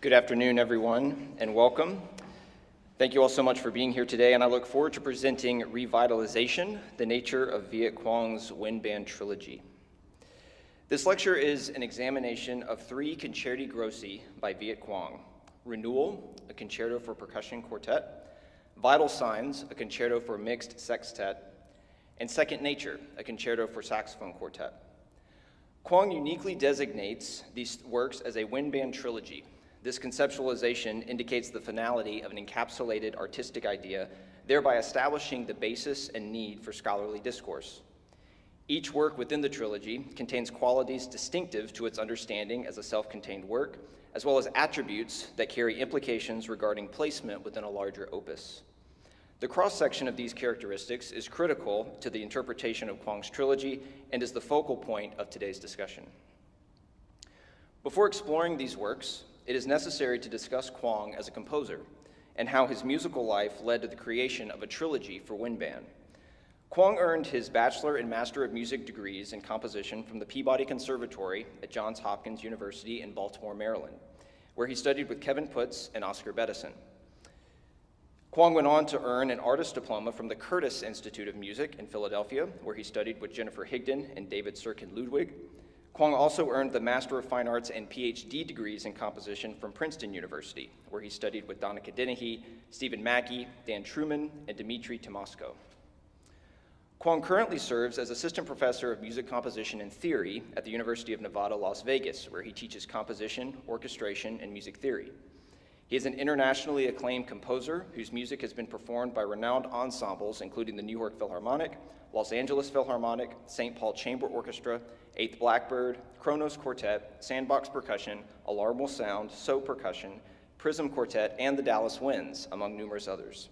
Good afternoon, everyone, and welcome. Thank you all so much for being here today, and I look forward to presenting Revitalization, the Nature of Viet Quang's Wind Band Trilogy. This lecture is an examination of three concerti grossi by Viet Quang: Renewal, a concerto for percussion quartet; Vital Signs, a concerto for mixed sextet; and Second Nature, a concerto for saxophone quartet. Quang uniquely designates these works as a wind band trilogy. This conceptualization indicates the finality of an encapsulated artistic idea, thereby establishing the basis and need for scholarly discourse. Each work within the trilogy contains qualities distinctive to its understanding as a self-contained work, as well as attributes that carry implications regarding placement within a larger opus. The cross-section of these characteristics is critical to the interpretation of Quang's trilogy and is the focal point of today's discussion. Before exploring these works, it is necessary to discuss Quang as a composer and how his musical life led to the creation of a trilogy for wind band. Quang earned his Bachelor and Master of Music degrees in composition from the Peabody Conservatory at Johns Hopkins University in Baltimore, Maryland, where he studied with Kevin Putz and Oscar Bettison. Quang went on to earn an artist diploma from the Curtis Institute of Music in Philadelphia, where he studied with Jennifer Higdon and David Sirkin Ludwig. Quang also earned the Master of Fine Arts and PhD degrees in composition from Princeton University, where he studied with Donica Dennehy, Stephen Mackey, Dan Truman, and Dmitry Tomasko. Quang currently serves as Assistant Professor of Music Composition and Theory at the University of Nevada, Las Vegas, where he teaches composition, orchestration, and music theory. He is an internationally acclaimed composer whose music has been performed by renowned ensembles, including the New York Philharmonic, Los Angeles Philharmonic, St. Paul Chamber Orchestra, Eighth Blackbird, Kronos Quartet, Sandbox Percussion, Alarm Will Sound, So Percussion, Prism Quartet, and the Dallas Winds, among numerous others.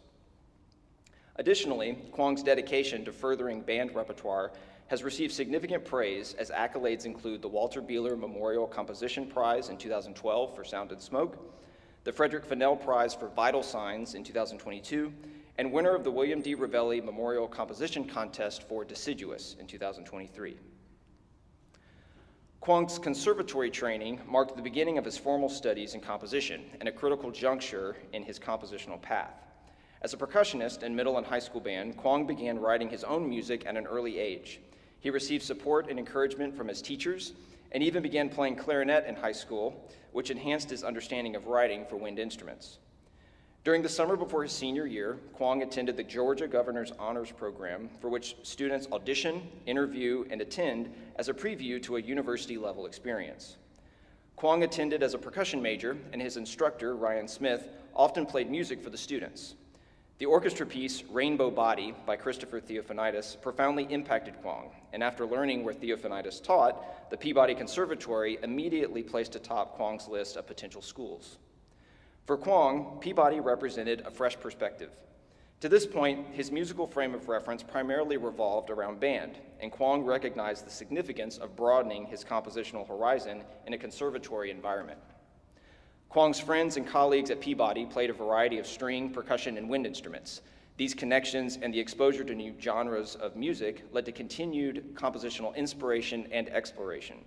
Additionally, Quang's dedication to furthering band repertoire has received significant praise, as accolades include the Walter Beeler Memorial Composition Prize in 2012 for Sound and Smoke, the Frederick Fennell Prize for Vital Signs in 2022, and winner of the William D. Ravelli Memorial Composition Contest for Deciduous in 2023. Quang's conservatory training marked the beginning of his formal studies in composition and a critical juncture in his compositional path. As a percussionist in middle and high school band, Quang began writing his own music at an early age. He received support and encouragement from his teachers, and even began playing clarinet in high school, which enhanced his understanding of writing for wind instruments. During the summer before his senior year, Quang attended the Georgia Governor's Honors Program, for which students audition, interview, and attend as a preview to a university-level experience. Quang attended as a percussion major, and his instructor, Ryan Smith, often played music for the students. The orchestra piece, Rainbow Body, by Christopher Theophanitis, profoundly impacted Quang, and after learning where Theophanitis taught, the Peabody Conservatory immediately placed atop Quang's list of potential schools. For Quang, Peabody represented a fresh perspective. To this point, his musical frame of reference primarily revolved around band, and Quang recognized the significance of broadening his compositional horizon in a conservatory environment. Quang's friends and colleagues at Peabody played a variety of string, percussion, and wind instruments. These connections and the exposure to new genres of music led to continued compositional inspiration and exploration.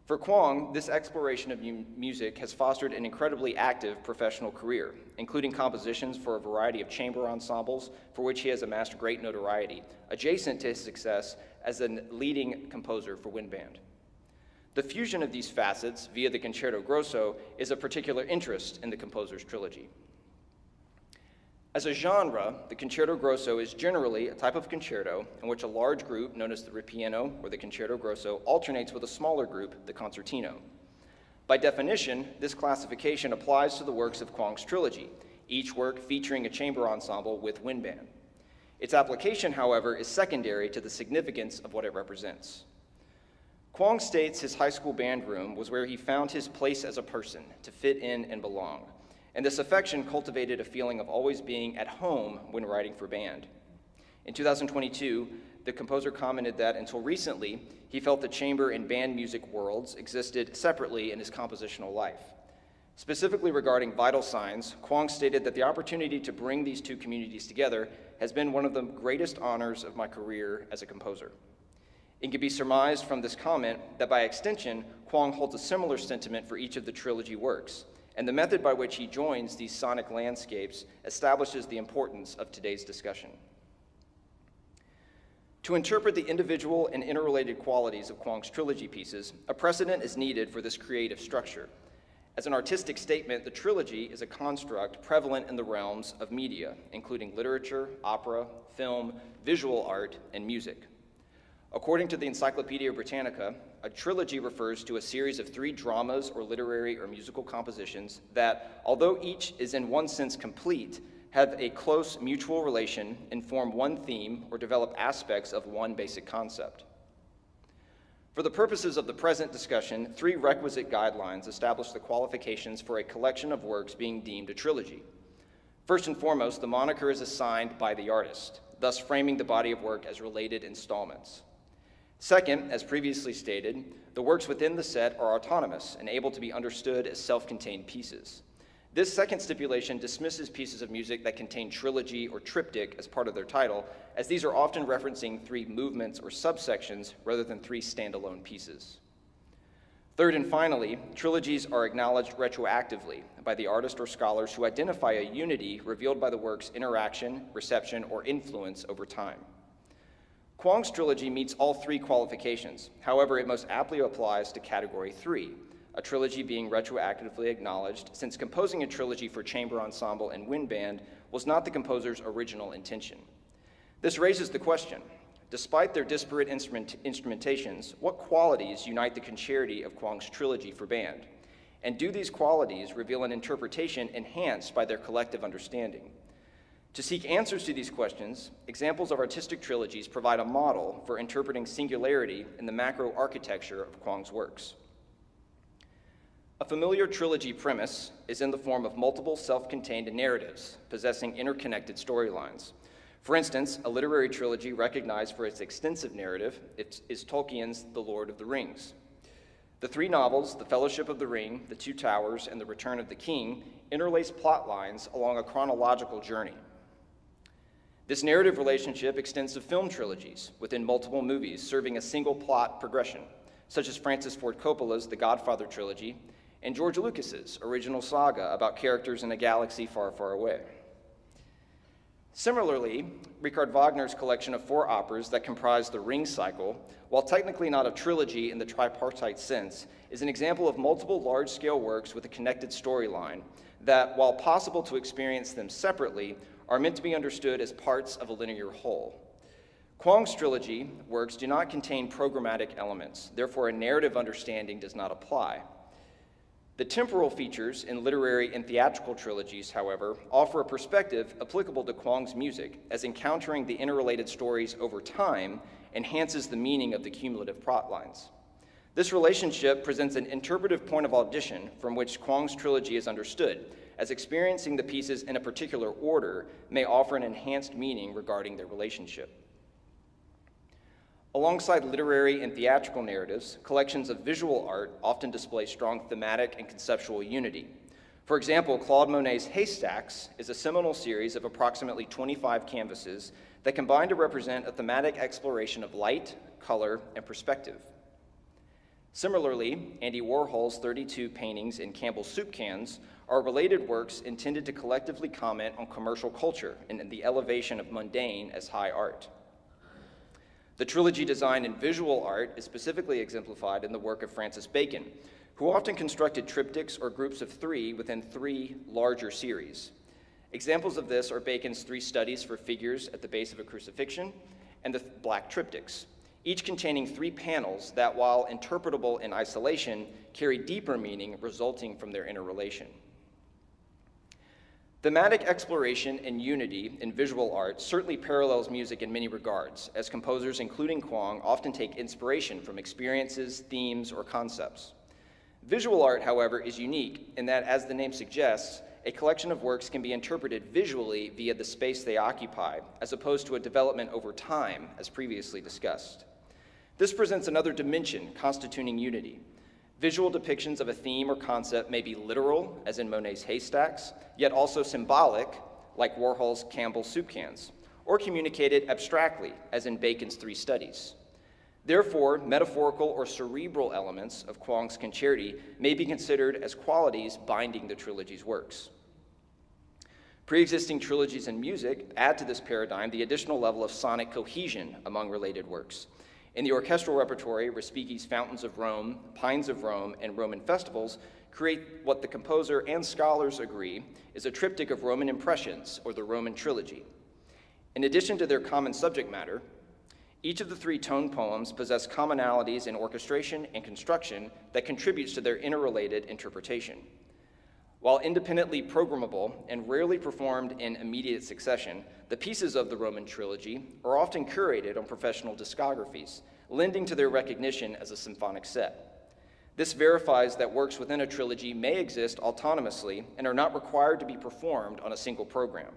For Quang, this exploration of new music has fostered an incredibly active professional career, including compositions for a variety of chamber ensembles for which he has amassed great notoriety, adjacent to his success as a leading composer for wind band. The fusion of these facets via the Concerto Grosso is of particular interest in the composer's trilogy. As a genre, the Concerto Grosso is generally a type of concerto in which a large group, known as the ripieno or the Concerto Grosso, alternates with a smaller group, the concertino. By definition, this classification applies to the works of Quang's trilogy, each work featuring a chamber ensemble with wind band. Its application, however, is secondary to the significance of what it represents. Quang states his high school band room was where he found his place as a person, to fit in and belong. And this affection cultivated a feeling of always being at home when writing for band. In 2022, the composer commented that until recently, he felt the chamber and band music worlds existed separately in his compositional life. Specifically regarding Vital Signs, Quang stated that the opportunity to bring these two communities together has been one of the greatest honors of my career as a composer. It can be surmised from this comment that by extension, Quang holds a similar sentiment for each of the trilogy works, and the method by which he joins these sonic landscapes establishes the importance of today's discussion. To interpret the individual and interrelated qualities of Kwong's trilogy pieces, a precedent is needed for this creative structure. As an artistic statement, the trilogy is a construct prevalent in the realms of media, including literature, opera, film, visual art, and music. According to the Encyclopedia Britannica, a trilogy refers to a series of 3 dramas or literary or musical compositions that, although each is in one sense complete, have a close mutual relation, inform one theme, or develop aspects of one basic concept. For the purposes of the present discussion, 3 requisite guidelines establish the qualifications for a collection of works being deemed a trilogy. First and foremost, the moniker is assigned by the artist, thus framing the body of work as related installments. Second, as previously stated, the works within the set are autonomous and able to be understood as self-contained pieces. This second stipulation dismisses pieces of music that contain trilogy or triptych as part of their title, as these are often referencing 3 movements or subsections rather than 3 standalone pieces. Third and finally, trilogies are acknowledged retroactively by the artist or scholars who identify a unity revealed by the work's interaction, reception, or influence over time. Kwong's trilogy meets all 3 qualifications. However, it most aptly applies to category 3, a trilogy being retroactively acknowledged, since composing a trilogy for chamber ensemble and wind band was not the composer's original intention. This raises the question, despite their disparate instrumentations, what qualities unite the concerti of Kwong's trilogy for band? And do these qualities reveal an interpretation enhanced by their collective understanding? To seek answers to these questions, examples of artistic trilogies provide a model for interpreting singularity in the macro architecture of Kwong's works. A familiar trilogy premise is in the form of multiple self-contained narratives possessing interconnected storylines. For instance, a literary trilogy recognized for its extensive narrative is Tolkien's The Lord of the Rings. The 3 novels, The Fellowship of the Ring, The Two Towers, and The Return of the King, interlace plot lines along a chronological journey. This narrative relationship extends to film trilogies within multiple movies serving a single plot progression, such as Francis Ford Coppola's The Godfather trilogy and George Lucas's original saga about characters in a galaxy far, far away. Similarly, Richard Wagner's collection of 4 operas that comprise the Ring cycle, while technically not a trilogy in the tripartite sense, is an example of multiple large-scale works with a connected storyline that, while possible to experience them separately, are meant to be understood as parts of a linear whole. Kwong's trilogy works do not contain programmatic elements, therefore a narrative understanding does not apply. The temporal features in literary and theatrical trilogies, however, offer a perspective applicable to Kwong's music, as encountering the interrelated stories over time enhances the meaning of the cumulative plot lines. This relationship presents an interpretive point of audition from which Kwong's trilogy is understood, as experiencing the pieces in a particular order may offer an enhanced meaning regarding their relationship. Alongside literary and theatrical narratives, collections of visual art often display strong thematic and conceptual unity. For example, Claude Monet's Haystacks is a seminal series of approximately 25 canvases that combine to represent a thematic exploration of light, color, and perspective. Similarly, Andy Warhol's 32 paintings in Campbell's soup cans are related works intended to collectively comment on commercial culture and the elevation of mundane as high art. The trilogy design in visual art is specifically exemplified in the work of Francis Bacon, who often constructed triptychs or groups of 3 within 3 larger series. Examples of this are Bacon's 3 studies for figures at the base of a crucifixion and the black triptychs, each containing 3 panels that, while interpretable in isolation, carry deeper meaning resulting from their interrelation. Thematic exploration and unity in visual art certainly parallels music in many regards, as composers, including Kwong, often take inspiration from experiences, themes, or concepts. Visual art, however, is unique in that, as the name suggests, a collection of works can be interpreted visually via the space they occupy, as opposed to a development over time, as previously discussed. This presents another dimension constituting unity. Visual depictions of a theme or concept may be literal, as in Monet's Haystacks, yet also symbolic, like Warhol's Campbell's soup cans, or communicated abstractly, as in Bacon's 3 studies. Therefore, metaphorical or cerebral elements of Kwong's concerti may be considered as qualities binding the trilogy's works. Pre-existing trilogies in music add to this paradigm the additional level of sonic cohesion among related works. In the orchestral repertory, Respighi's Fountains of Rome, Pines of Rome, and Roman Festivals create what the composer and scholars agree is a triptych of Roman impressions, or the Roman trilogy. In addition to their common subject matter, each of the three tone poems possess commonalities in orchestration and construction that contributes to their interrelated interpretation. While independently programmable and rarely performed in immediate succession, the pieces of the Roman trilogy are often curated on professional discographies, lending to their recognition as a symphonic set. This verifies that works within a trilogy may exist autonomously and are not required to be performed on a single program.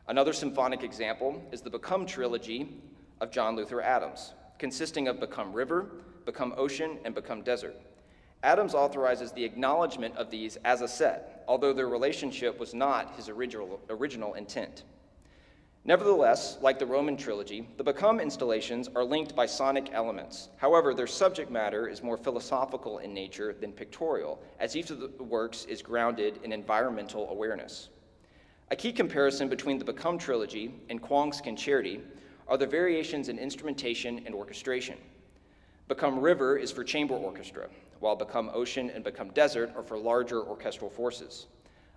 Another symphonic example is the Become trilogy of John Luther Adams, consisting of Become River, Become Ocean, and Become Desert. Adams authorizes the acknowledgement of these as a set, although their relationship was not his original intent. Nevertheless, like the Roman trilogy, the Become installations are linked by sonic elements. However, their subject matter is more philosophical in nature than pictorial, as each of the works is grounded in environmental awareness. A key comparison between the Become trilogy and Kwong's concerti are the variations in instrumentation and orchestration. Become River is for chamber orchestra, while Become Ocean and Become Desert are for larger orchestral forces.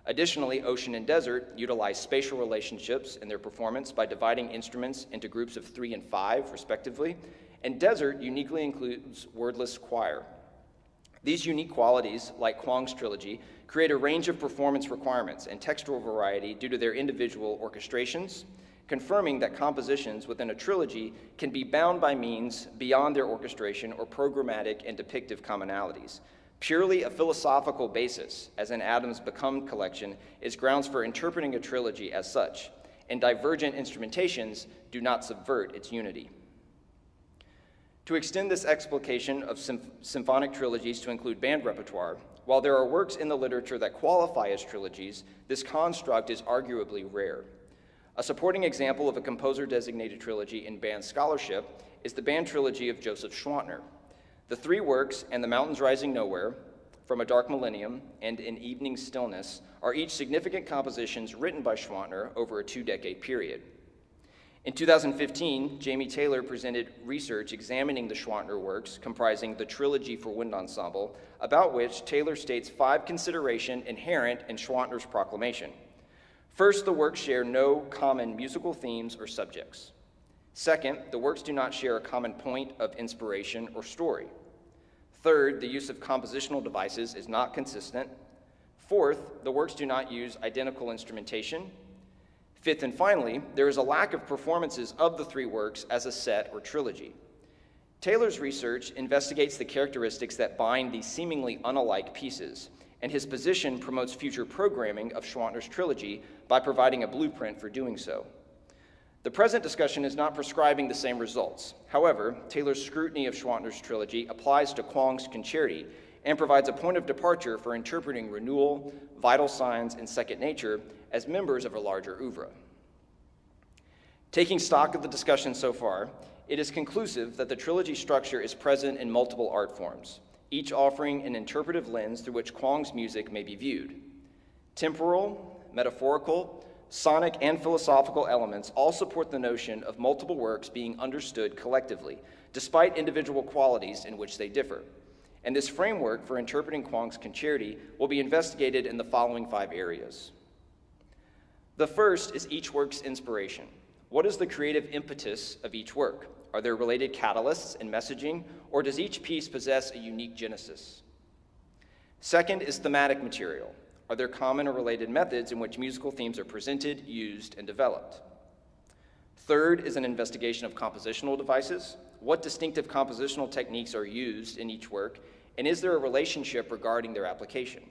Additionally, Ocean and Desert utilize spatial relationships in their performance by dividing instruments into groups of 3 and 5, respectively, and Desert uniquely includes wordless choir. These unique qualities, like Kwong's trilogy, create a range of performance requirements and textural variety due to their individual orchestrations, confirming that compositions within a trilogy can be bound by means beyond their orchestration or programmatic and depictive commonalities. Purely a philosophical basis, as in Adams' Become collection, is grounds for interpreting a trilogy as such, and divergent instrumentations do not subvert its unity. To extend this explication of symphonic trilogies to include band repertoire, while there are works in the literature that qualify as trilogies, this construct is arguably rare. A supporting example of a composer-designated trilogy in band scholarship is the band trilogy of Joseph Schwantner. The three works, And the Mountains Rising Nowhere, From a Dark Millennium, and In Evening Stillness, are each significant compositions written by Schwantner over a 2-decade period. In 2015, Jamie Taylor presented research examining the Schwantner works, comprising the Trilogy for Wind Ensemble, about which Taylor states 5 considerations inherent in Schwantner's proclamation. First, the works share no common musical themes or subjects. Second, the works do not share a common point of inspiration or story. Third, the use of compositional devices is not consistent. Fourth, the works do not use identical instrumentation. Fifth and finally, there is a lack of performances of the 3 works as a set or trilogy. Taylor's research investigates the characteristics that bind these seemingly unalike pieces, and his position promotes future programming of Schwantner's trilogy by providing a blueprint for doing so. The present discussion is not prescribing the same results. However, Taylor's scrutiny of Schwantner's trilogy applies to Kwong's concerti and provides a point of departure for interpreting renewal, vital signs, and second nature as members of a larger oeuvre. Taking stock of the discussion so far, it is conclusive that the trilogy structure is present in multiple art forms, each offering an interpretive lens through which Kwong's music may be viewed. Temporal, metaphorical, sonic, and philosophical elements all support the notion of multiple works being understood collectively, despite individual qualities in which they differ. And this framework for interpreting Kwong's concerti will be investigated in the following 5 areas. The first is each work's inspiration. What is the creative impetus of each work? Are there related catalysts and messaging, or does each piece possess a unique genesis? Second is thematic material. Are there common or related methods in which musical themes are presented, used, and developed? Third is an investigation of compositional devices. What distinctive compositional techniques are used in each work, and is there a relationship regarding their application?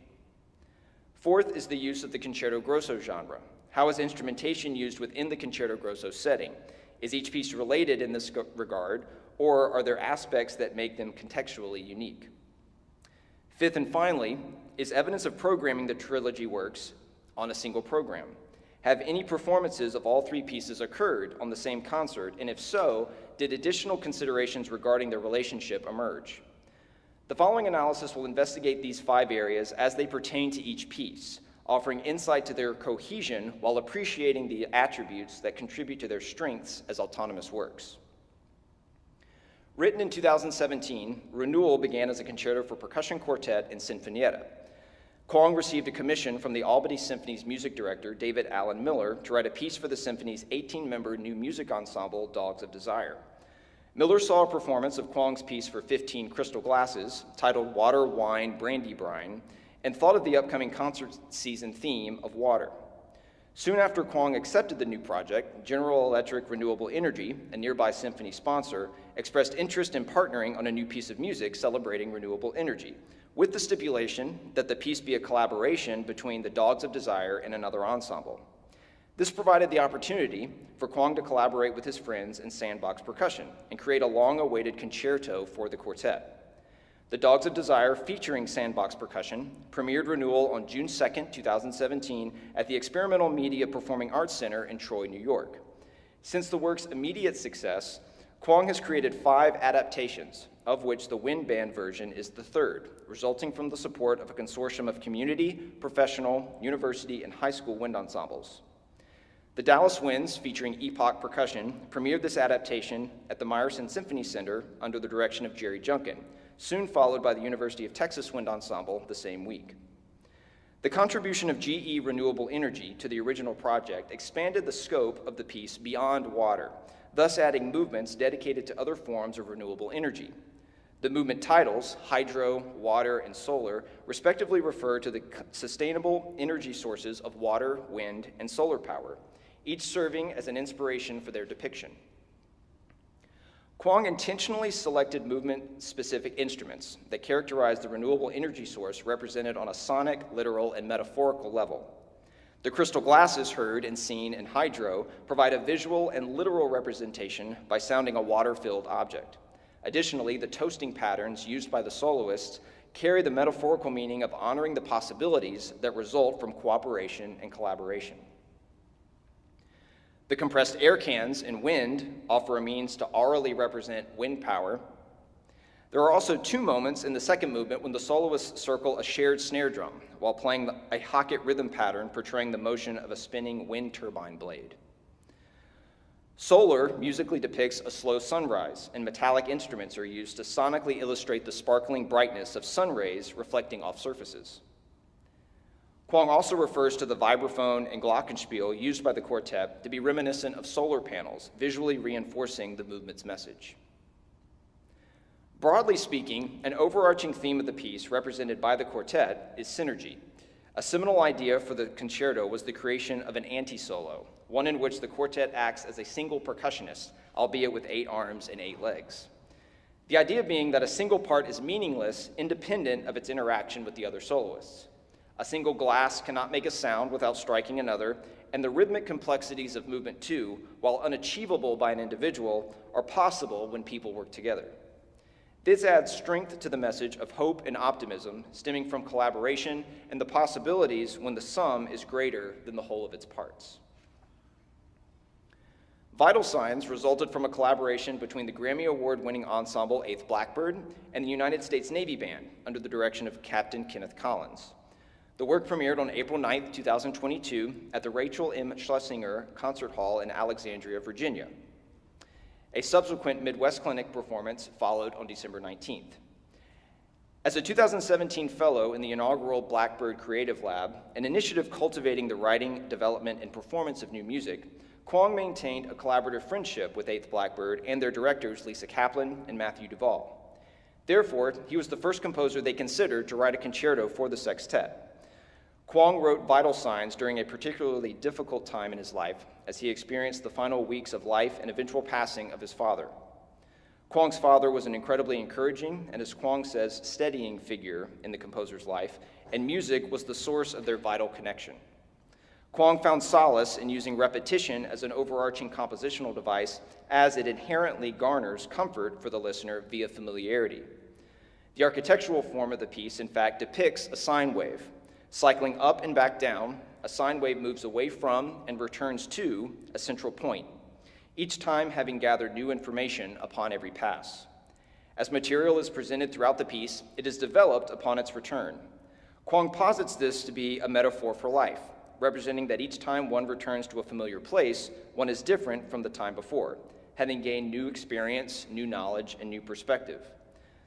Fourth is the use of the concerto grosso genre. How is instrumentation used within the concerto grosso setting? Is each piece related in this regard, or are there aspects that make them contextually unique? Fifth and finally, is evidence of programming the trilogy works on a single program. Have any performances of all three pieces occurred on the same concert, and if so, did additional considerations regarding their relationship emerge? The following analysis will investigate these 5 areas as they pertain to each piece, offering insight to their cohesion while appreciating the attributes that contribute to their strengths as autonomous works. Written in 2017, Renewal began as a concerto for percussion quartet and sinfonietta. Kwong received a commission from the Albany Symphony's music director, David Allen Miller, to write a piece for the symphony's 18-member new music ensemble, Dogs of Desire. Miller saw a performance of Kwong's piece for 15 crystal glasses, titled Water, Wine, Brandy Brine, and thought of the upcoming concert season theme of water. Soon after Kwong accepted the new project, General Electric Renewable Energy, a nearby symphony sponsor, expressed interest in partnering on a new piece of music celebrating renewable energy, with the stipulation that the piece be a collaboration between the Dogs of Desire and another ensemble. This provided the opportunity for Kwong to collaborate with his friends in Sandbox Percussion and create a long-awaited concerto for the quartet. The Dogs of Desire, featuring Sandbox Percussion, premiered Renewal on June 2, 2017 at the Experimental Media Performing Arts Center in Troy, New York. Since the work's immediate success, Kwong has created 5 adaptations, of which the wind band version is the 3rd, resulting from the support of a consortium of community, professional, university, and high school wind ensembles. The Dallas Winds, featuring Epoch Percussion, premiered this adaptation at the Meyerson Symphony Center under the direction of Jerry Junkin, soon followed by the University of Texas Wind Ensemble the same week. The contribution of GE Renewable Energy to the original project expanded the scope of the piece beyond water, thus adding movements dedicated to other forms of renewable energy. The movement titles, hydro, water, and solar, respectively refer to the sustainable energy sources of water, wind, and solar power, each serving as an inspiration for their depiction. Kwong intentionally selected movement-specific instruments that characterize the renewable energy source represented on a sonic, literal, and metaphorical level. The crystal glasses heard and seen in hydro provide a visual and literal representation by sounding a water-filled object. Additionally, the toasting patterns used by the soloists carry the metaphorical meaning of honoring the possibilities that result from cooperation and collaboration. The compressed air cans in wind offer a means to aurally represent wind power. There are also 2 moments in the second movement when the soloists circle a shared snare drum while playing a Hocket rhythm pattern portraying the motion of a spinning wind turbine blade. Solar musically depicts a slow sunrise, and metallic instruments are used to sonically illustrate the sparkling brightness of sun rays reflecting off surfaces. Kwong also refers to the vibraphone and glockenspiel used by the quartet to be reminiscent of solar panels, visually reinforcing the movement's message. Broadly speaking, an overarching theme of the piece represented by the quartet is synergy. A seminal idea for the concerto was the creation of an anti-solo, one in which the quartet acts as a single percussionist, albeit with 8 arms and 8 legs. The idea being that a single part is meaningless, independent of its interaction with the other soloists. A single glass cannot make a sound without striking another, and the rhythmic complexities of movement 2, while unachievable by an individual, are possible when people work together. This adds strength to the message of hope and optimism stemming from collaboration and the possibilities when the sum is greater than the whole of its parts. Vital Signs resulted from a collaboration between the Grammy Award-winning ensemble 8th Blackbird and the United States Navy Band under the direction of Captain Kenneth Collins. The work premiered on April 9, 2022 at the Rachel M. Schlesinger Concert Hall in Alexandria, Virginia. A subsequent Midwest Clinic performance followed on December 19th. As a 2017 fellow in the inaugural Blackbird Creative Lab, an initiative cultivating the writing, development, and performance of new music, Kwong maintained a collaborative friendship with 8th Blackbird and their directors Lisa Kaplan and Matthew Duvall. Therefore, he was the first composer they considered to write a concerto for the sextet. Kwong wrote Vital Signs during a particularly difficult time in his life as he experienced the final weeks of life and eventual passing of his father. Kwong's father was an incredibly encouraging and, as Kwong says, steadying figure in the composer's life, and music was the source of their vital connection. Kwong found solace in using repetition as an overarching compositional device as it inherently garners comfort for the listener via familiarity. The architectural form of the piece, in fact, depicts a sine wave, cycling up and back down, a sine wave moves away from and returns to a central point, each time having gathered new information upon every pass. As material is presented throughout the piece, it is developed upon its return. Kwong posits this to be a metaphor for life, representing that each time one returns to a familiar place, one is different from the time before, having gained new experience, new knowledge, and new perspective.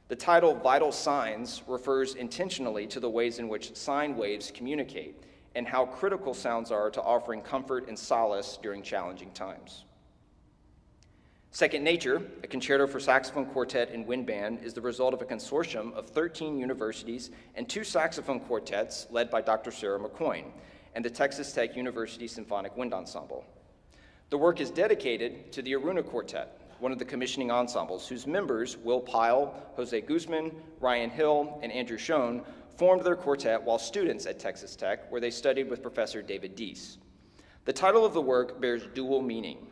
The title Vital Signs refers intentionally to the ways in which sine waves communicate and how critical sounds are to offering comfort and solace during challenging times. Second Nature, a concerto for saxophone quartet and wind band, is the result of a consortium of 13 universities and 2 saxophone quartets led by Dr. Sarah McCoyne and the Texas Tech University Symphonic Wind Ensemble. The work is dedicated to the Aruna Quartet, one of the commissioning ensembles, whose members, Will Pyle, Jose Guzman, Ryan Hill, and Andrew Schoen, formed their quartet while students at Texas Tech, where they studied with Professor David Deese. The title of the work bears dual meaning.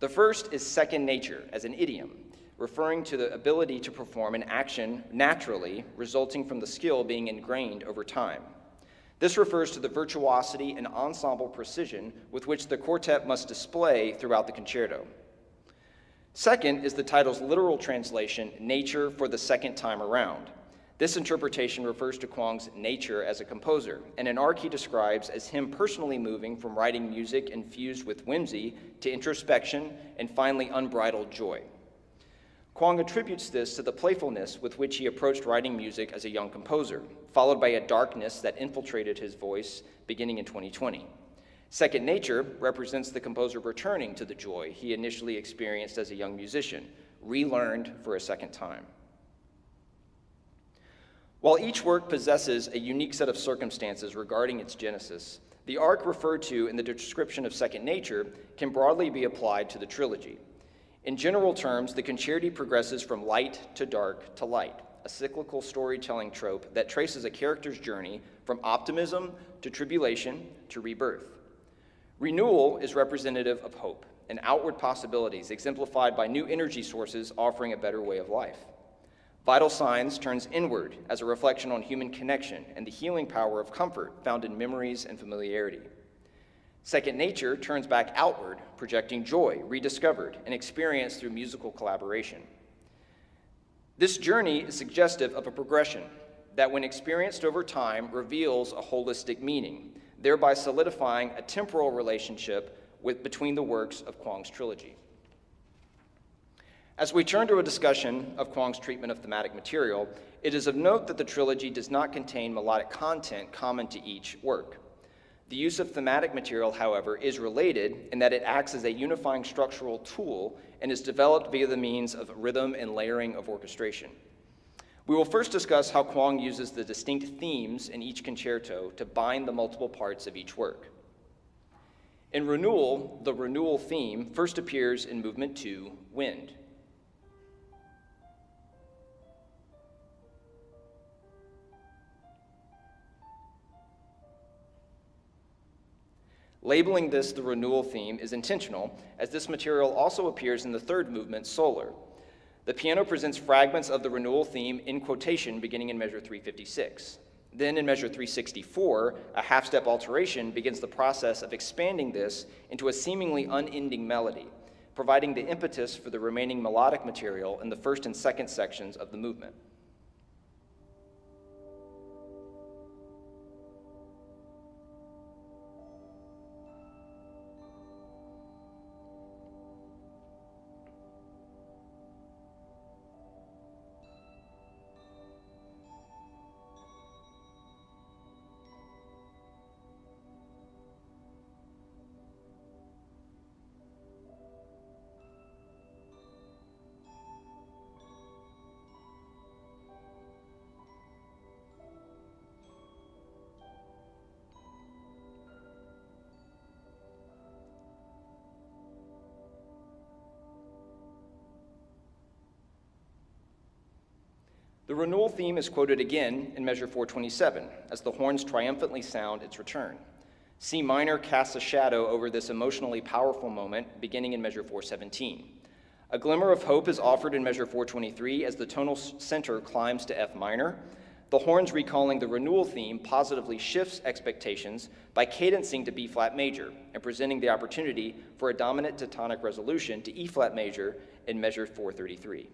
The first is second nature, as an idiom, referring to the ability to perform an action naturally, resulting from the skill being ingrained over time. This refers to the virtuosity and ensemble precision with which the quartet must display throughout the concerto. Second is the title's literal translation, Nature for the Second Time Around. This interpretation refers to Kwong's nature as a composer, and an arc he describes as him personally moving from writing music infused with whimsy to introspection and finally unbridled joy. Kwong attributes this to the playfulness with which he approached writing music as a young composer, followed by a darkness that infiltrated his voice beginning in 2020. Second Nature represents the composer returning to the joy he initially experienced as a young musician, relearned for a second time. While each work possesses a unique set of circumstances regarding its genesis, the arc referred to in the description of Second Nature can broadly be applied to the trilogy. In general terms, the concerti progresses from light to dark to light, a cyclical storytelling trope that traces a character's journey from optimism to tribulation to rebirth. Renewal is representative of hope and outward possibilities exemplified by new energy sources offering a better way of life. Vital Signs turns inward as a reflection on human connection and the healing power of comfort found in memories and familiarity. Second Nature turns back outward, projecting joy, rediscovered, and experienced through musical collaboration. This journey is suggestive of a progression that, when experienced over time, reveals a holistic meaning, thereby solidifying a temporal relationship between the works of Kwong's trilogy. As we turn to a discussion of Kwong's treatment of thematic material, it is of note that the trilogy does not contain melodic content common to each work. The use of thematic material, however, is related in that it acts as a unifying structural tool and is developed via the means of rhythm and layering of orchestration. We will first discuss how Kwong uses the distinct themes in each concerto to bind the multiple parts of each work. In Renewal, the renewal theme first appears in Movement 2, Wind. Labeling this the renewal theme is intentional, as this material also appears in the third movement, Solar. The piano presents fragments of the renewal theme in quotation beginning in measure 356. Then in measure 364, a half-step alteration begins the process of expanding this into a seemingly unending melody, providing the impetus for the remaining melodic material in the first and second sections of the movement. The renewal theme is quoted again in measure 427 as the horns triumphantly sound its return. C minor casts a shadow over this emotionally powerful moment beginning in measure 417. A glimmer of hope is offered in measure 423 as the tonal center climbs to F minor. The horns recalling the renewal theme positively shifts expectations by cadencing to B-flat major and presenting the opportunity for a dominant to tonic resolution to E-flat major in measure 433.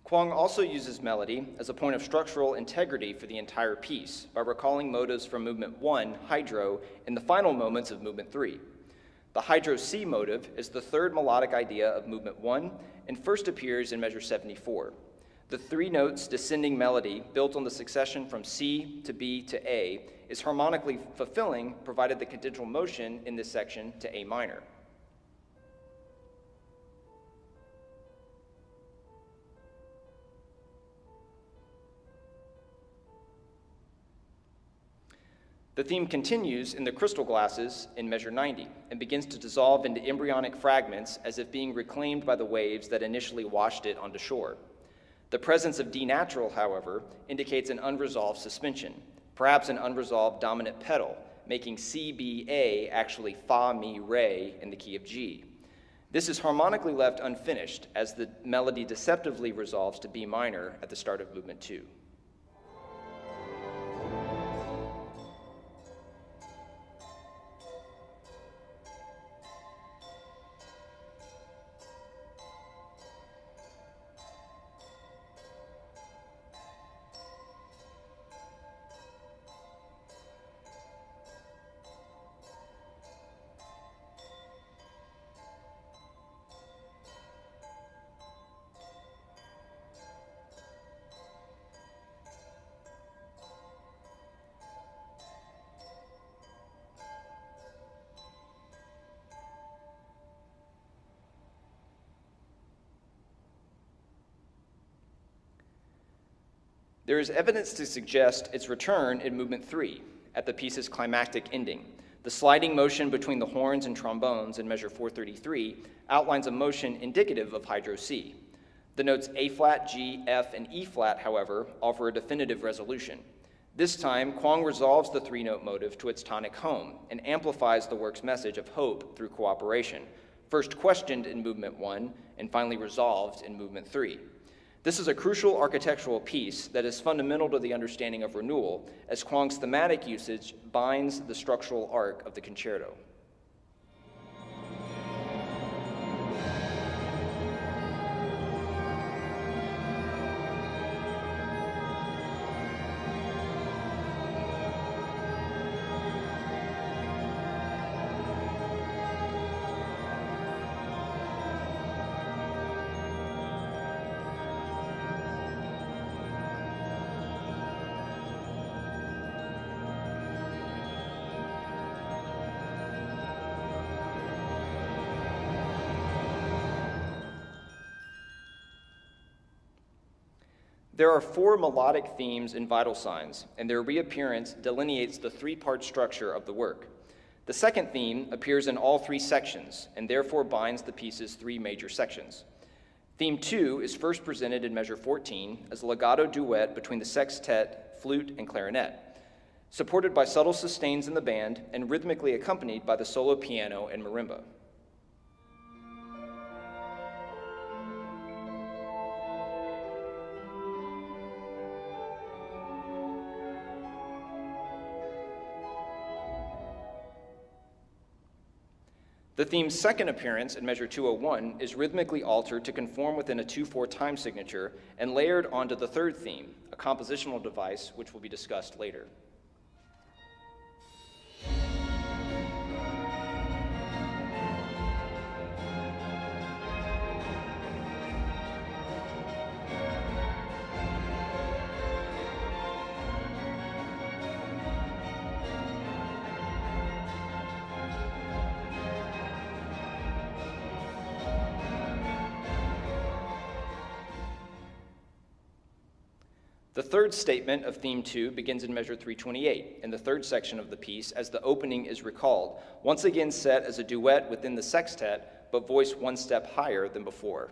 Kwong also uses melody as a point of structural integrity for the entire piece by recalling motives from movement 1, hydro, in the final moments of movement 3. The hydro C motive is the third melodic idea of movement 1 and first appears in measure 74. The three notes descending melody built on the succession from C to B to A is harmonically fulfilling provided the cadential motion in this section to A minor. The theme continues in the crystal glasses in measure 90 and begins to dissolve into embryonic fragments as if being reclaimed by the waves that initially washed it onto shore. The presence of D natural, however, indicates an unresolved suspension, perhaps an unresolved dominant pedal, making CBA actually Fa Mi Re in the key of G. This is harmonically left unfinished as the melody deceptively resolves to B minor at the start of movement 2. There is evidence to suggest its return in movement 3, at the piece's climactic ending. The sliding motion between the horns and trombones in measure 433 outlines a motion indicative of hydro C. The notes A flat, G, F, and E flat, however, offer a definitive resolution. This time, Kwong resolves the three-note motive to its tonic home and amplifies the work's message of hope through cooperation, first questioned in movement 1 and finally resolved in movement 3. This is a crucial architectural piece that is fundamental to the understanding of renewal, as Kwong's thematic usage binds the structural arc of the concerto. There are 4 melodic themes in vital signs, and their reappearance delineates the 3-part structure of the work. The second theme appears in all 3 sections, and therefore binds the piece's 3 major sections. Theme 2 is first presented in measure 14 as a legato duet between the sextet, flute, and clarinet, supported by subtle sustains in the band and rhythmically accompanied by the solo piano and marimba. The theme's second appearance in measure 201 is rhythmically altered to conform within a 2/4 time signature and layered onto the third theme, a compositional device which will be discussed later. The third statement of theme 2 begins in measure 328, in the third section of the piece, as the opening is recalled, once again set as a duet within the sextet, but voiced one step higher than before.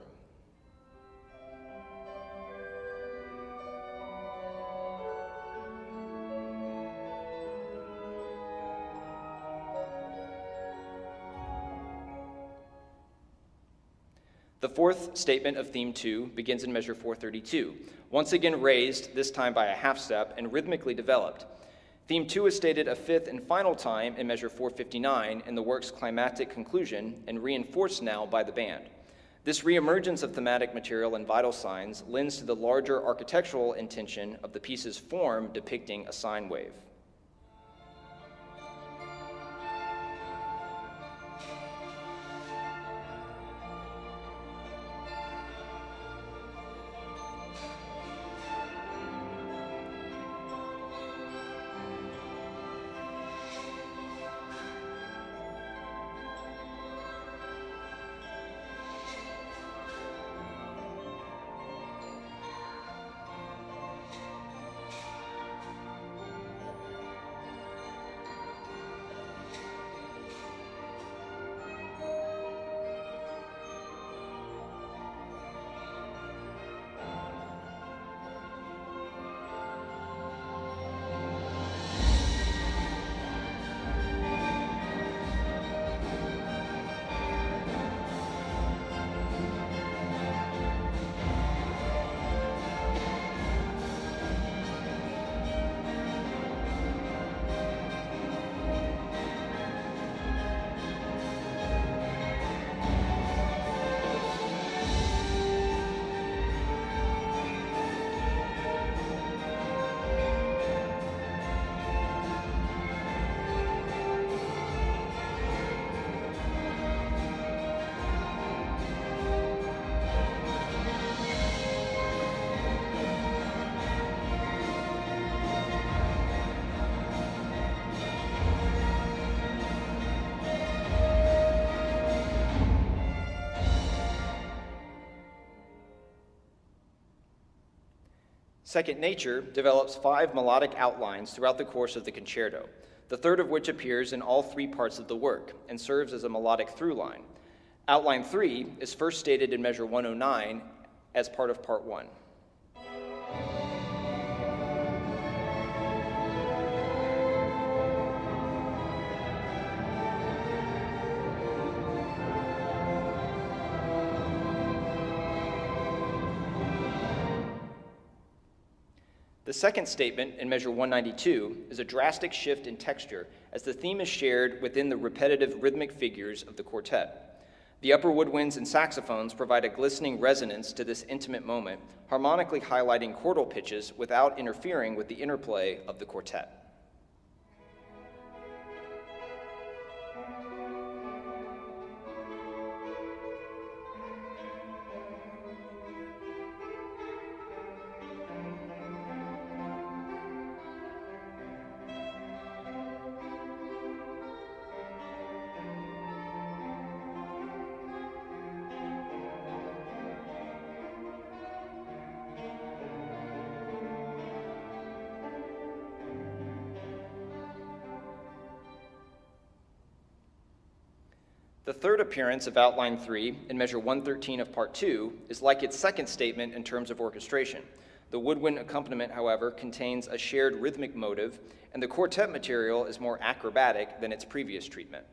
The fourth statement of theme 2 begins in measure 432, once again raised, this time by a half step, and rhythmically developed. Theme 2 is stated a fifth and final time in measure 459 in the work's climactic conclusion and reinforced now by the band. This reemergence of thematic material and vital signs lends to the larger architectural intention of the piece's form depicting a sine wave. Second Nature develops 5 melodic outlines throughout the course of the concerto, the third of which appears in all 3 parts of the work and serves as a melodic through line. Outline 3 is first stated in measure 109 as part of part 1. The second statement in measure 192 is a drastic shift in texture as the theme is shared within the repetitive rhythmic figures of the quartet. The upper woodwinds and saxophones provide a glistening resonance to this intimate moment, harmonically highlighting chordal pitches without interfering with the interplay of the quartet. The third appearance of Outline 3 in measure 113 of Part 2 is like its second statement in terms of orchestration. The woodwind accompaniment, however, contains a shared rhythmic motive, and the quartet material is more acrobatic than its previous treatment.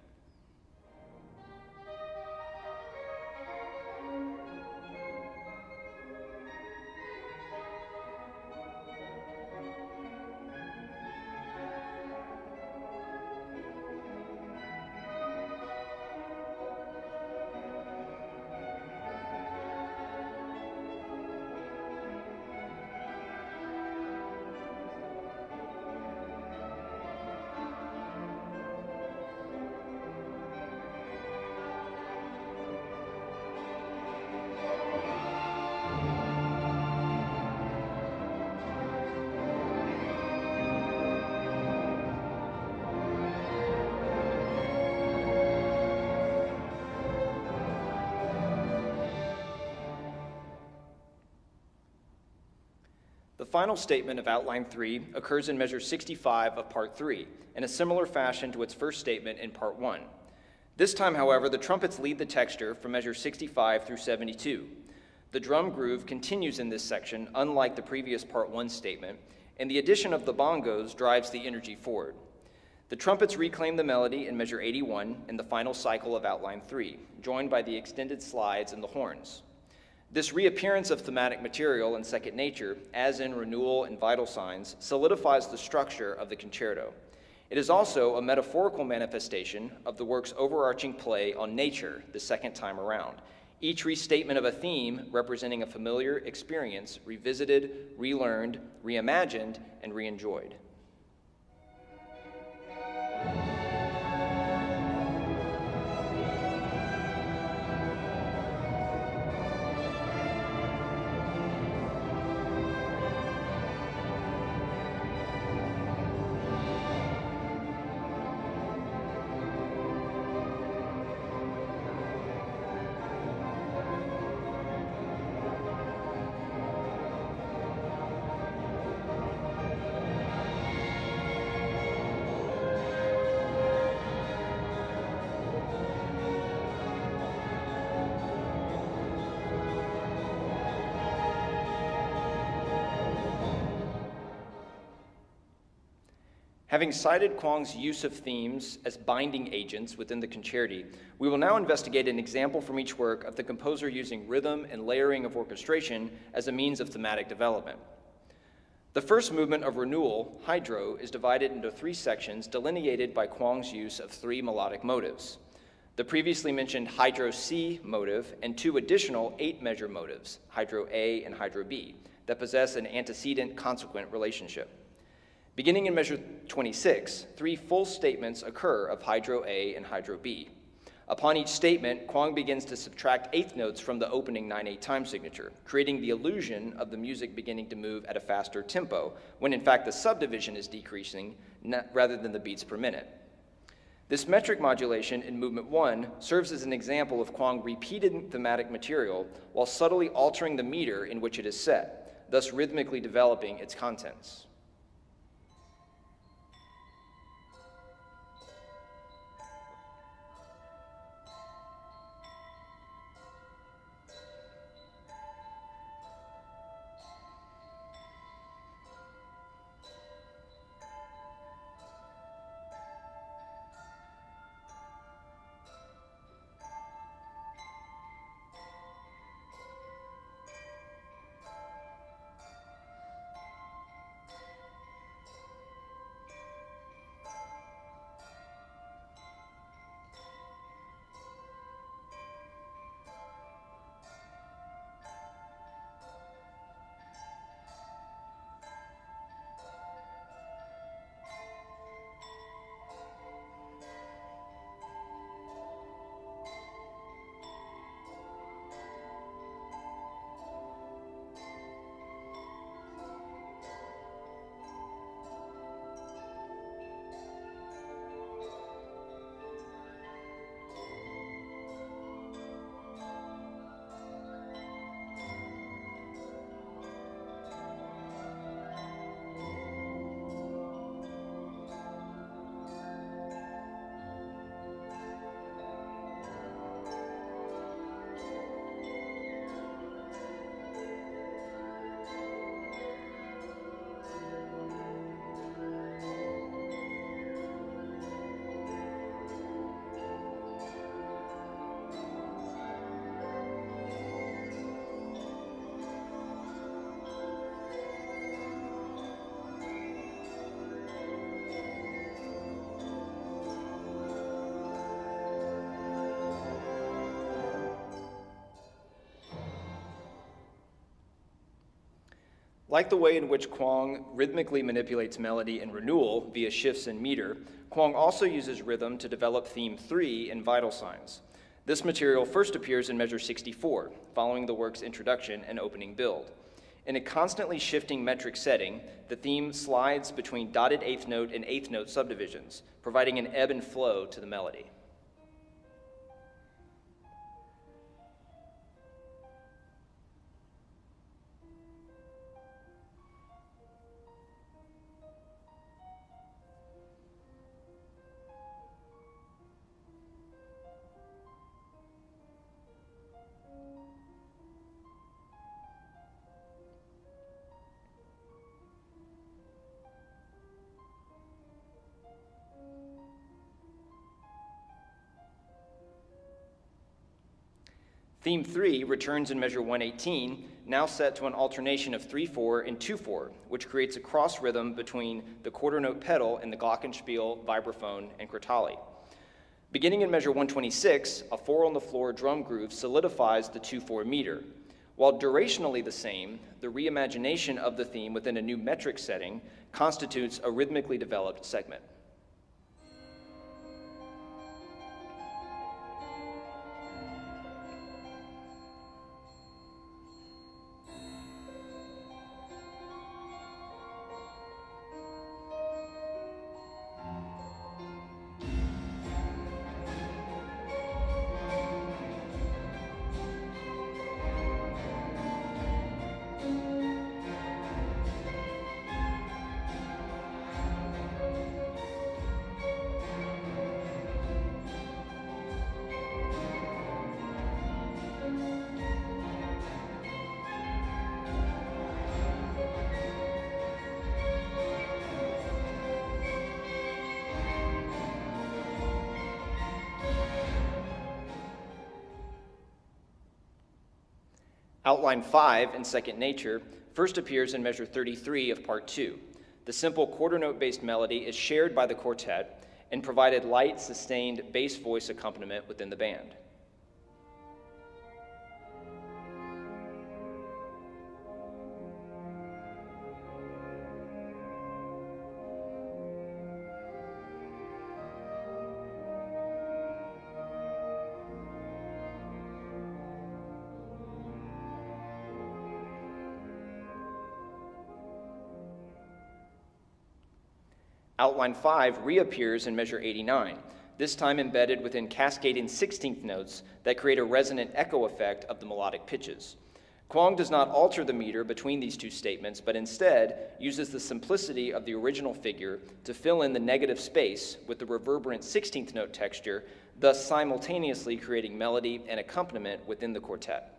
The final statement of Outline 3 occurs in measure 65 of Part 3, in a similar fashion to its first statement in Part 1. This time, however, the trumpets lead the texture from measure 65 through 72. The drum groove continues in this section, unlike the previous Part 1 statement, and the addition of the bongos drives the energy forward. The trumpets reclaim the melody in measure 81 in the final cycle of Outline 3, joined by the extended slides and the horns. This reappearance of thematic material in second nature, as in renewal and vital signs, solidifies the structure of the concerto. It is also a metaphorical manifestation of the work's overarching play on nature the second time around, each restatement of a theme representing a familiar experience revisited, relearned, reimagined, and re-enjoyed. Having cited Kwong's use of themes as binding agents within the concerti, we will now investigate an example from each work of the composer using rhythm and layering of orchestration as a means of thematic development. The first movement of Renewal, Hydro, is divided into 3 sections delineated by Kwong's use of 3 melodic motives. The previously mentioned Hydro C motive and 2 additional 8-measure motives, Hydro A and Hydro B, that possess an antecedent-consequent relationship. Beginning in measure 26, 3 full statements occur of Hydro A and Hydro B. Upon each statement, Kwong begins to subtract eighth notes from the opening 9/8 time signature, creating the illusion of the music beginning to move at a faster tempo, when in fact the subdivision is decreasing rather than the beats per minute. This metric modulation in movement 1 serves as an example of Kwong repeating thematic material while subtly altering the meter in which it is set, thus rhythmically developing its contents. Like the way in which Kwong rhythmically manipulates melody in Renewal via shifts in meter, Kwong also uses rhythm to develop theme 3 in vital signs. This material first appears in measure 64, following the work's introduction and opening build. In a constantly shifting metric setting, the theme slides between dotted eighth note and eighth note subdivisions, providing an ebb and flow to the melody. Theme 3 returns in measure 118, now set to an alternation of 3/4 and 2/4, which creates a cross rhythm between the quarter note pedal and the glockenspiel, vibraphone, and crotale. Beginning in measure 126, a 4-on-the-floor drum groove solidifies the 2/4 meter. While durationally the same, the reimagination of the theme within a new metric setting constitutes a rhythmically developed segment. Outline 5 in Second Nature first appears in measure 33 of part 2. The simple quarter note-based melody is shared by the quartet and provided light, sustained bass voice accompaniment within the band. Outline 5 reappears in measure 89, this time embedded within cascading 16th notes that create a resonant echo effect of the melodic pitches. Kwong does not alter the meter between these two statements, but instead uses the simplicity of the original figure to fill in the negative space with the reverberant 16th note texture, thus simultaneously creating melody and accompaniment within the quartet.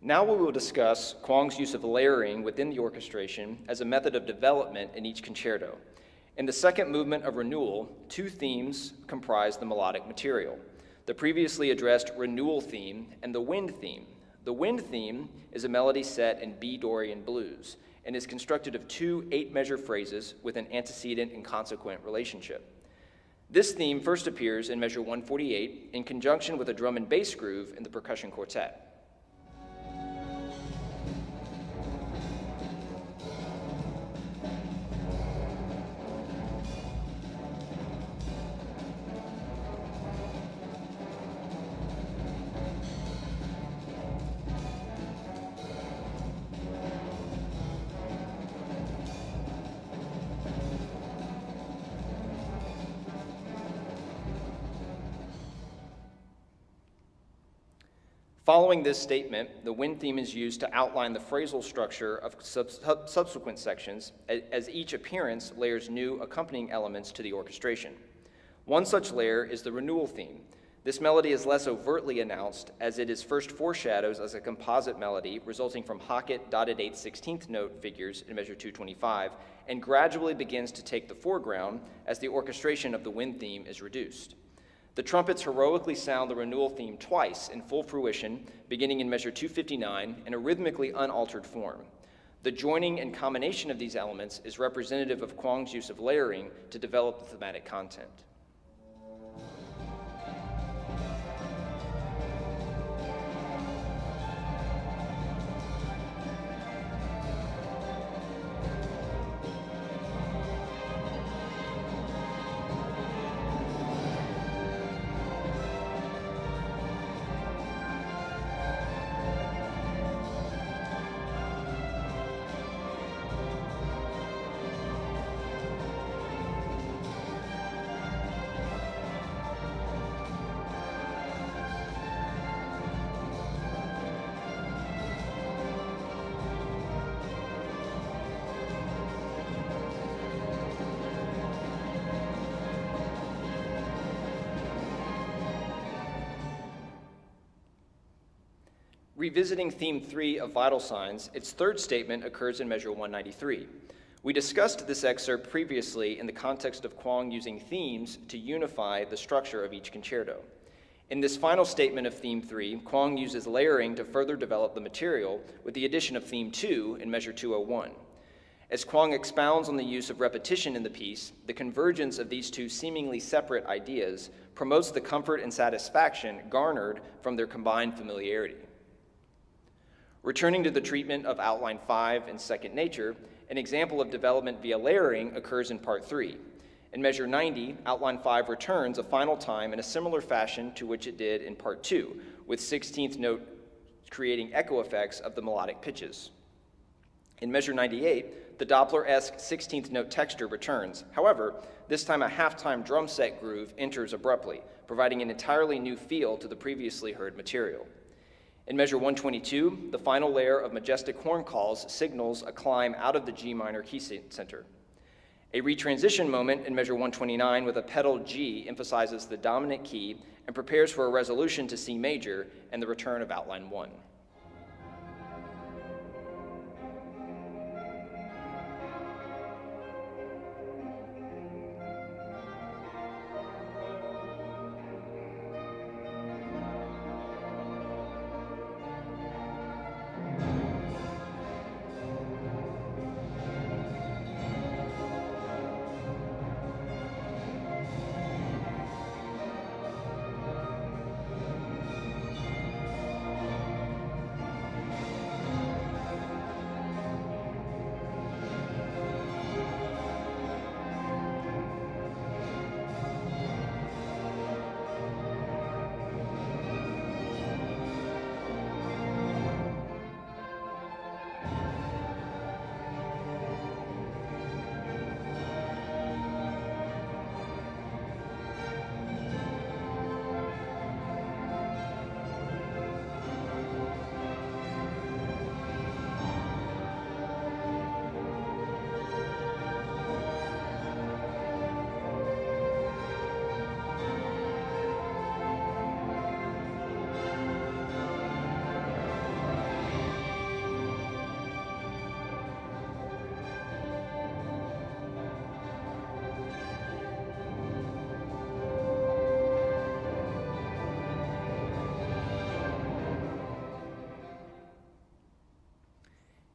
Now we will discuss Kwong's use of layering within the orchestration as a method of development in each concerto. In the second movement of Renewal, two themes comprise the melodic material: the previously addressed Renewal theme and the Wind theme. The Wind theme is a melody set in B Dorian blues and is constructed of two 8-measure phrases with an antecedent and consequent relationship. This theme first appears in measure 148 in conjunction with a drum and bass groove in the percussion quartet. Following this statement, the Wind theme is used to outline the phrasal structure of subsequent sections, as each appearance layers new accompanying elements to the orchestration. One such layer is the Renewal theme. This melody is less overtly announced, as it is first foreshadows as a composite melody resulting from Hocket dotted 8th 16th note figures in measure 225, and gradually begins to take the foreground as the orchestration of the Wind theme is reduced. The trumpets heroically sound the Renewal theme twice in full fruition, beginning in measure 259 in a rhythmically unaltered form. The joining and combination of these elements is representative of Kwong's use of layering to develop the thematic content. Revisiting theme 3 of Vital Signs, its third statement occurs in measure 193. We discussed this excerpt previously in the context of Kwong using themes to unify the structure of each concerto. In this final statement of theme 3, Kwong uses layering to further develop the material with the addition of theme 2 in measure 201. As Kwong expounds on the use of repetition in the piece, the convergence of these two seemingly separate ideas promotes the comfort and satisfaction garnered from their combined familiarity. Returning to the treatment of outline 5 in second nature, an example of development via layering occurs in part 3. In measure 90, outline 5 returns a final time in a similar fashion to which it did in part 2, with 16th note creating echo effects of the melodic pitches. In measure 98, the Doppler-esque 16th note texture returns. However, this time a half-time drum set groove enters abruptly, providing an entirely new feel to the previously heard material. In measure 122, the final layer of majestic horn calls signals a climb out of the G minor key center. A retransition moment in measure 129 with a pedal G emphasizes the dominant key and prepares for a resolution to C major and the return of outline 1.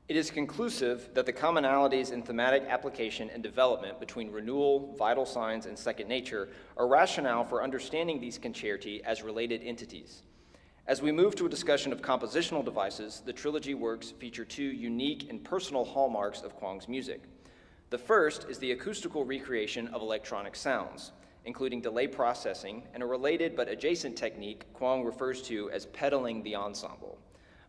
It is conclusive that the commonalities in thematic application and development between renewal, vital signs, and second nature are rationale for understanding these concerti as related entities. As we move to a discussion of compositional devices, the trilogy works feature two unique and personal hallmarks of Kwong's music. The first is the acoustical recreation of electronic sounds, including delay processing and a related but adjacent technique Kwong refers to as pedaling the ensemble.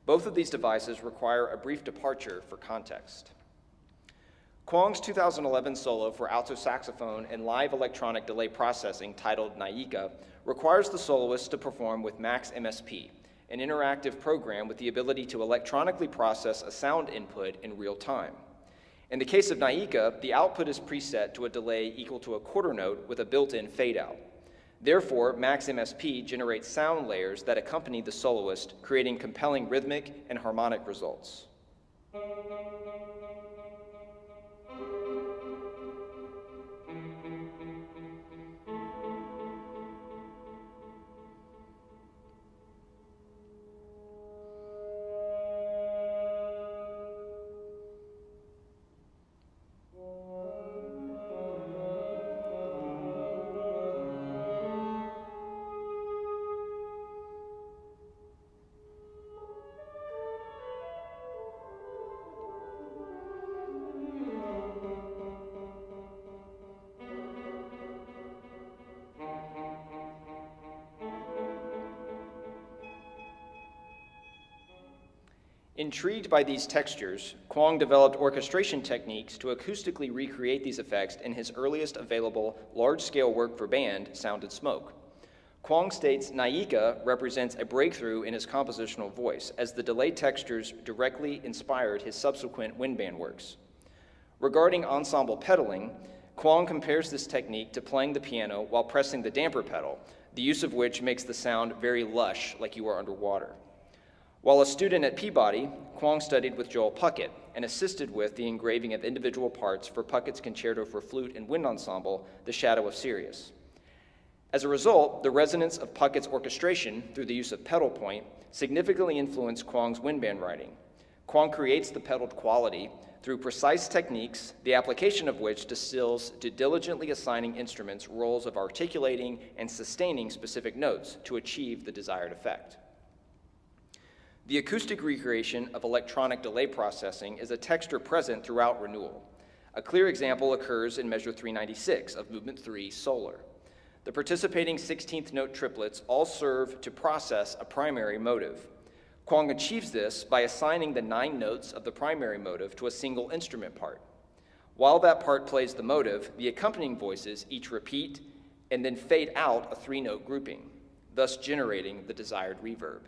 Both of these devices require a brief departure for context. Kwong's 2011 solo for alto saxophone and live electronic delay processing titled Naika requires the soloist to perform with Max MSP, an interactive program with the ability to electronically process a sound input in real time. In the case of Naika, the output is preset to a delay equal to a quarter note with a built-in fade-out. Therefore, Max MSP generates sound layers that accompany the soloist, creating compelling rhythmic and harmonic results. Intrigued by these textures, Kwong developed orchestration techniques to acoustically recreate these effects in his earliest available large-scale work for band, Sound and Smoke. Kwong states Naika represents a breakthrough in his compositional voice, as the delay textures directly inspired his subsequent wind band works. Regarding ensemble pedaling, Kwong compares this technique to playing the piano while pressing the damper pedal, the use of which makes the sound very lush, like you are underwater. While a student at Peabody, Kwong studied with Joel Puckett and assisted with the engraving of individual parts for Puckett's Concerto for Flute and Wind Ensemble, The Shadow of Sirius. As a result, the resonance of Puckett's orchestration through the use of pedal point significantly influenced Kwong's wind band writing. Kwong creates the pedaled quality through precise techniques, the application of which distills to diligently assigning instruments roles of articulating and sustaining specific notes to achieve the desired effect. The acoustic recreation of electronic delay processing is a texture present throughout Renewal. A clear example occurs in measure 396 of movement 3, Solar. The participating 16th note triplets all serve to process a primary motive. Kwong achieves this by assigning the 9 notes of the primary motive to a single instrument part. While that part plays the motive, the accompanying voices each repeat and then fade out a 3-note grouping, thus generating the desired reverb.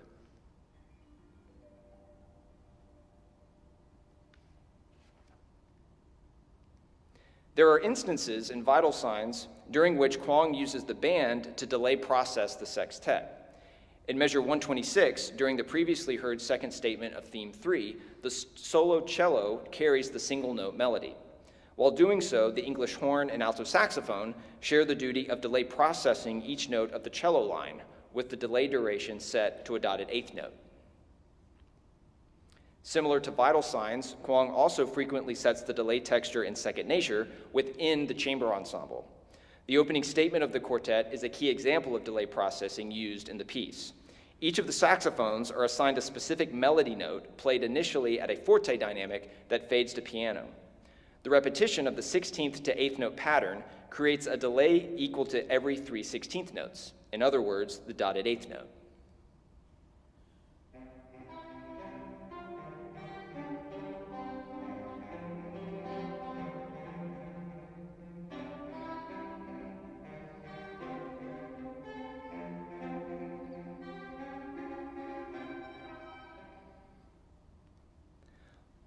There are instances in vital signs during which Kwong uses the band to delay process the sextet. In measure 126, during the previously heard second statement of theme 3, the solo cello carries the single note melody. While doing so, the English horn and alto saxophone share the duty of delay processing each note of the cello line, with the delay duration set to a dotted 8th note. Similar to vital signs, Kwong also frequently sets the delay texture in second nature within the chamber ensemble. The opening statement of the quartet is a key example of delay processing used in the piece. Each of the saxophones are assigned a specific melody note played initially at a forte dynamic that fades to piano. The repetition of the 16th to 8th note pattern creates a delay equal to every 3 16th notes, in other words, the dotted 8th note.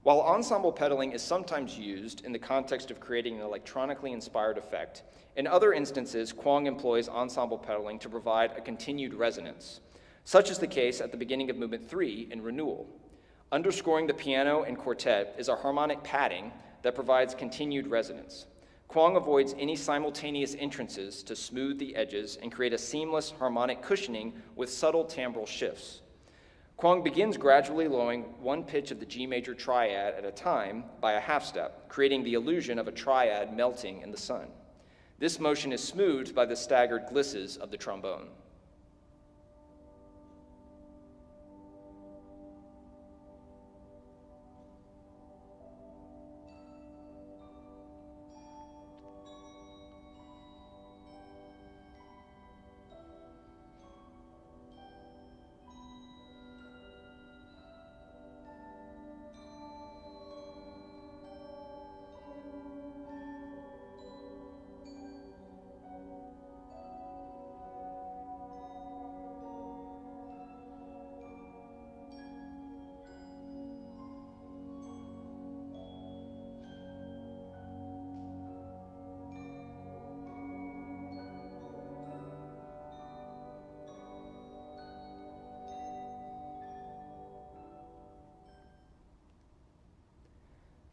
While ensemble pedaling is sometimes used in the context of creating an electronically inspired effect, in other instances, Kwong employs ensemble pedaling to provide a continued resonance. Such is the case at the beginning of movement 3 in Renewal. Underscoring the piano and quartet is a harmonic padding that provides continued resonance. Kwong avoids any simultaneous entrances to smooth the edges and create a seamless harmonic cushioning with subtle timbral shifts. Kwong begins gradually lowering one pitch of the G major triad at a time by a half step, creating the illusion of a triad melting in the sun. This motion is smoothed by the staggered glisses of the trombone.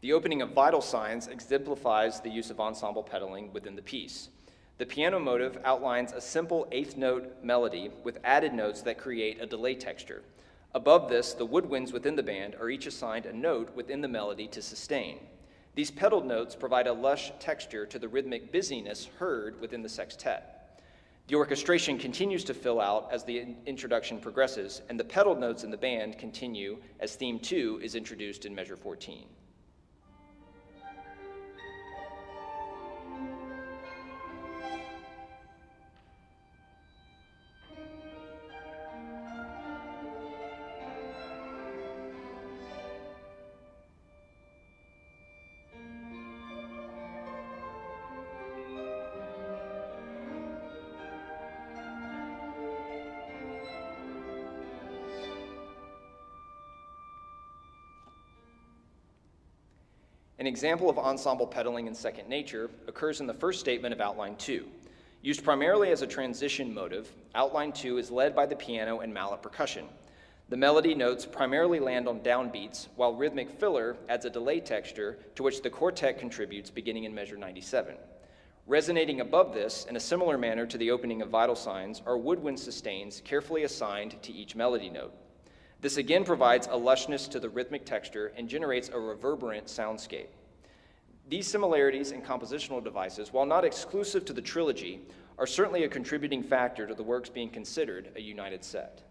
The opening of Vital Signs exemplifies the use of ensemble pedaling within the piece. The piano motive outlines a simple 8th note melody with added notes that create a delay texture. Above this, the woodwinds within the band are each assigned a note within the melody to sustain. These pedaled notes provide a lush texture to the rhythmic busyness heard within the sextet. The orchestration continues to fill out as the introduction progresses, and the pedaled notes in the band continue as theme 2 is introduced in measure 14. An example of ensemble pedaling in second nature occurs in the first statement of Outline 2. Used primarily as a transition motive, Outline 2 is led by the piano and mallet percussion. The melody notes primarily land on downbeats, while rhythmic filler adds a delay texture to which the quartet contributes beginning in measure 97. Resonating above this, in a similar manner to the opening of vital signs, are woodwind sustains carefully assigned to each melody note. This again provides a lushness to the rhythmic texture and generates a reverberant soundscape. These similarities in compositional devices, while not exclusive to the trilogy, are certainly a contributing factor to the works being considered a united set.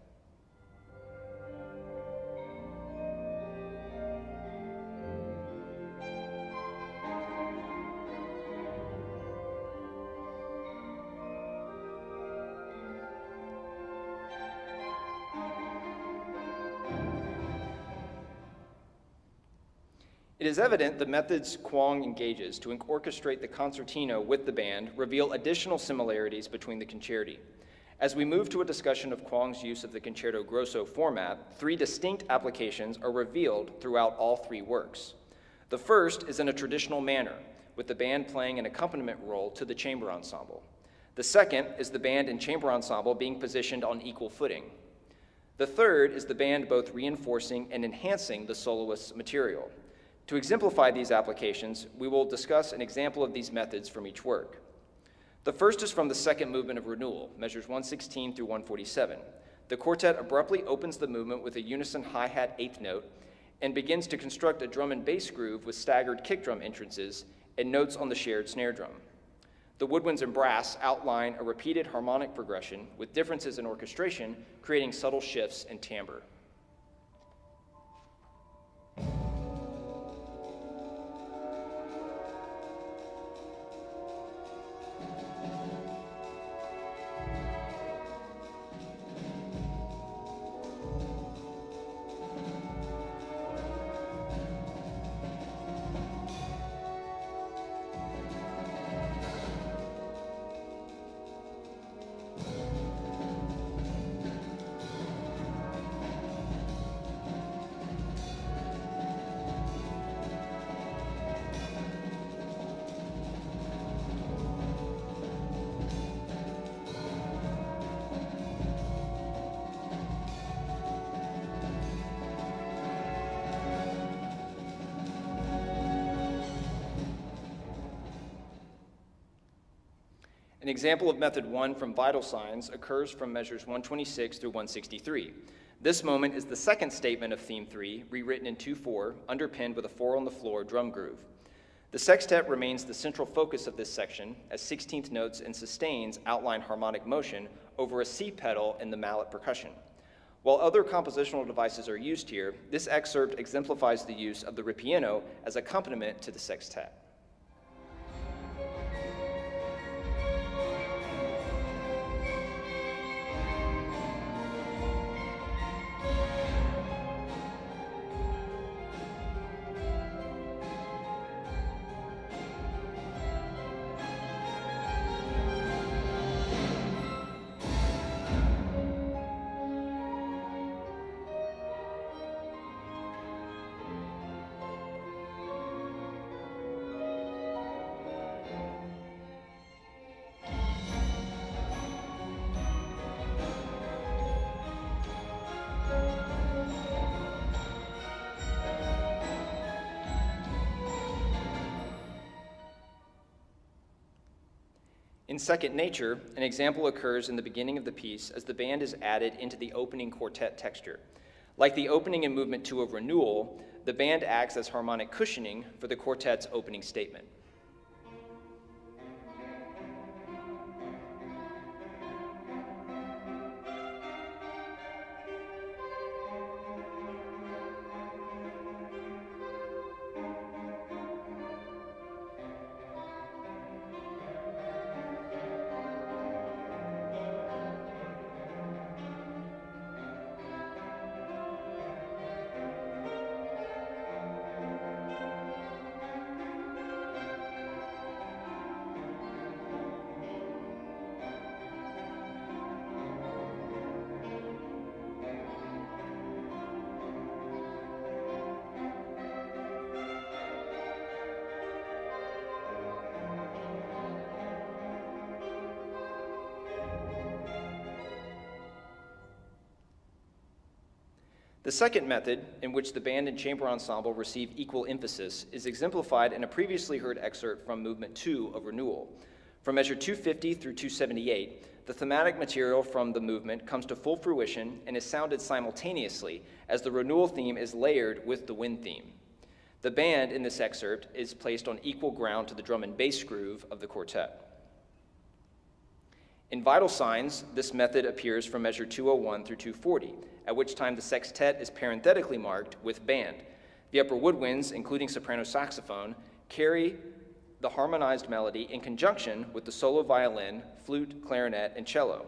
It is evident the methods Kwong engages to orchestrate the concertino with the band reveal additional similarities between the concerti. As we move to a discussion of Kwong's use of the concerto grosso format, three distinct applications are revealed throughout all three works. The first is in a traditional manner, with the band playing an accompaniment role to the chamber ensemble. The second is the band and chamber ensemble being positioned on equal footing. The third is the band both reinforcing and enhancing the soloist's material. To exemplify these applications, we will discuss an example of these methods from each work. The first is from the second movement of Renewal, measures 116 through 147. The quartet abruptly opens the movement with a unison hi-hat eighth note and begins to construct a drum and bass groove with staggered kick drum entrances and notes on the shared snare drum. The woodwinds and brass outline a repeated harmonic progression with differences in orchestration, creating subtle shifts in timbre. An example of method 1 from vital signs occurs from measures 126 through 163. This moment is the second statement of theme 3, rewritten in 2/4, underpinned with a 4-on-the-floor drum groove. The sextet remains the central focus of this section, as 16th notes and sustains outline harmonic motion over a C pedal in the mallet percussion. While other compositional devices are used here, this excerpt exemplifies the use of the ripieno as accompaniment to the sextet. In Second Nature, an example occurs in the beginning of the piece as the band is added into the opening quartet texture. Like the opening in movement 2 of Renewal, the band acts as harmonic cushioning for the quartet's opening statement. The second method, in which the band and chamber ensemble receive equal emphasis, is exemplified in a previously heard excerpt from Movement 2 of Renewal. From measure 250 through 278, the thematic material from the movement comes to full fruition and is sounded simultaneously as the renewal theme is layered with the wind theme. The band in this excerpt is placed on equal ground to the drum and bass groove of the quartet. In vital signs, this method appears from measure 201 through 240, at which time the sextet is parenthetically marked with band. The upper woodwinds, including soprano saxophone, carry the harmonized melody in conjunction with the solo violin, flute, clarinet, and cello.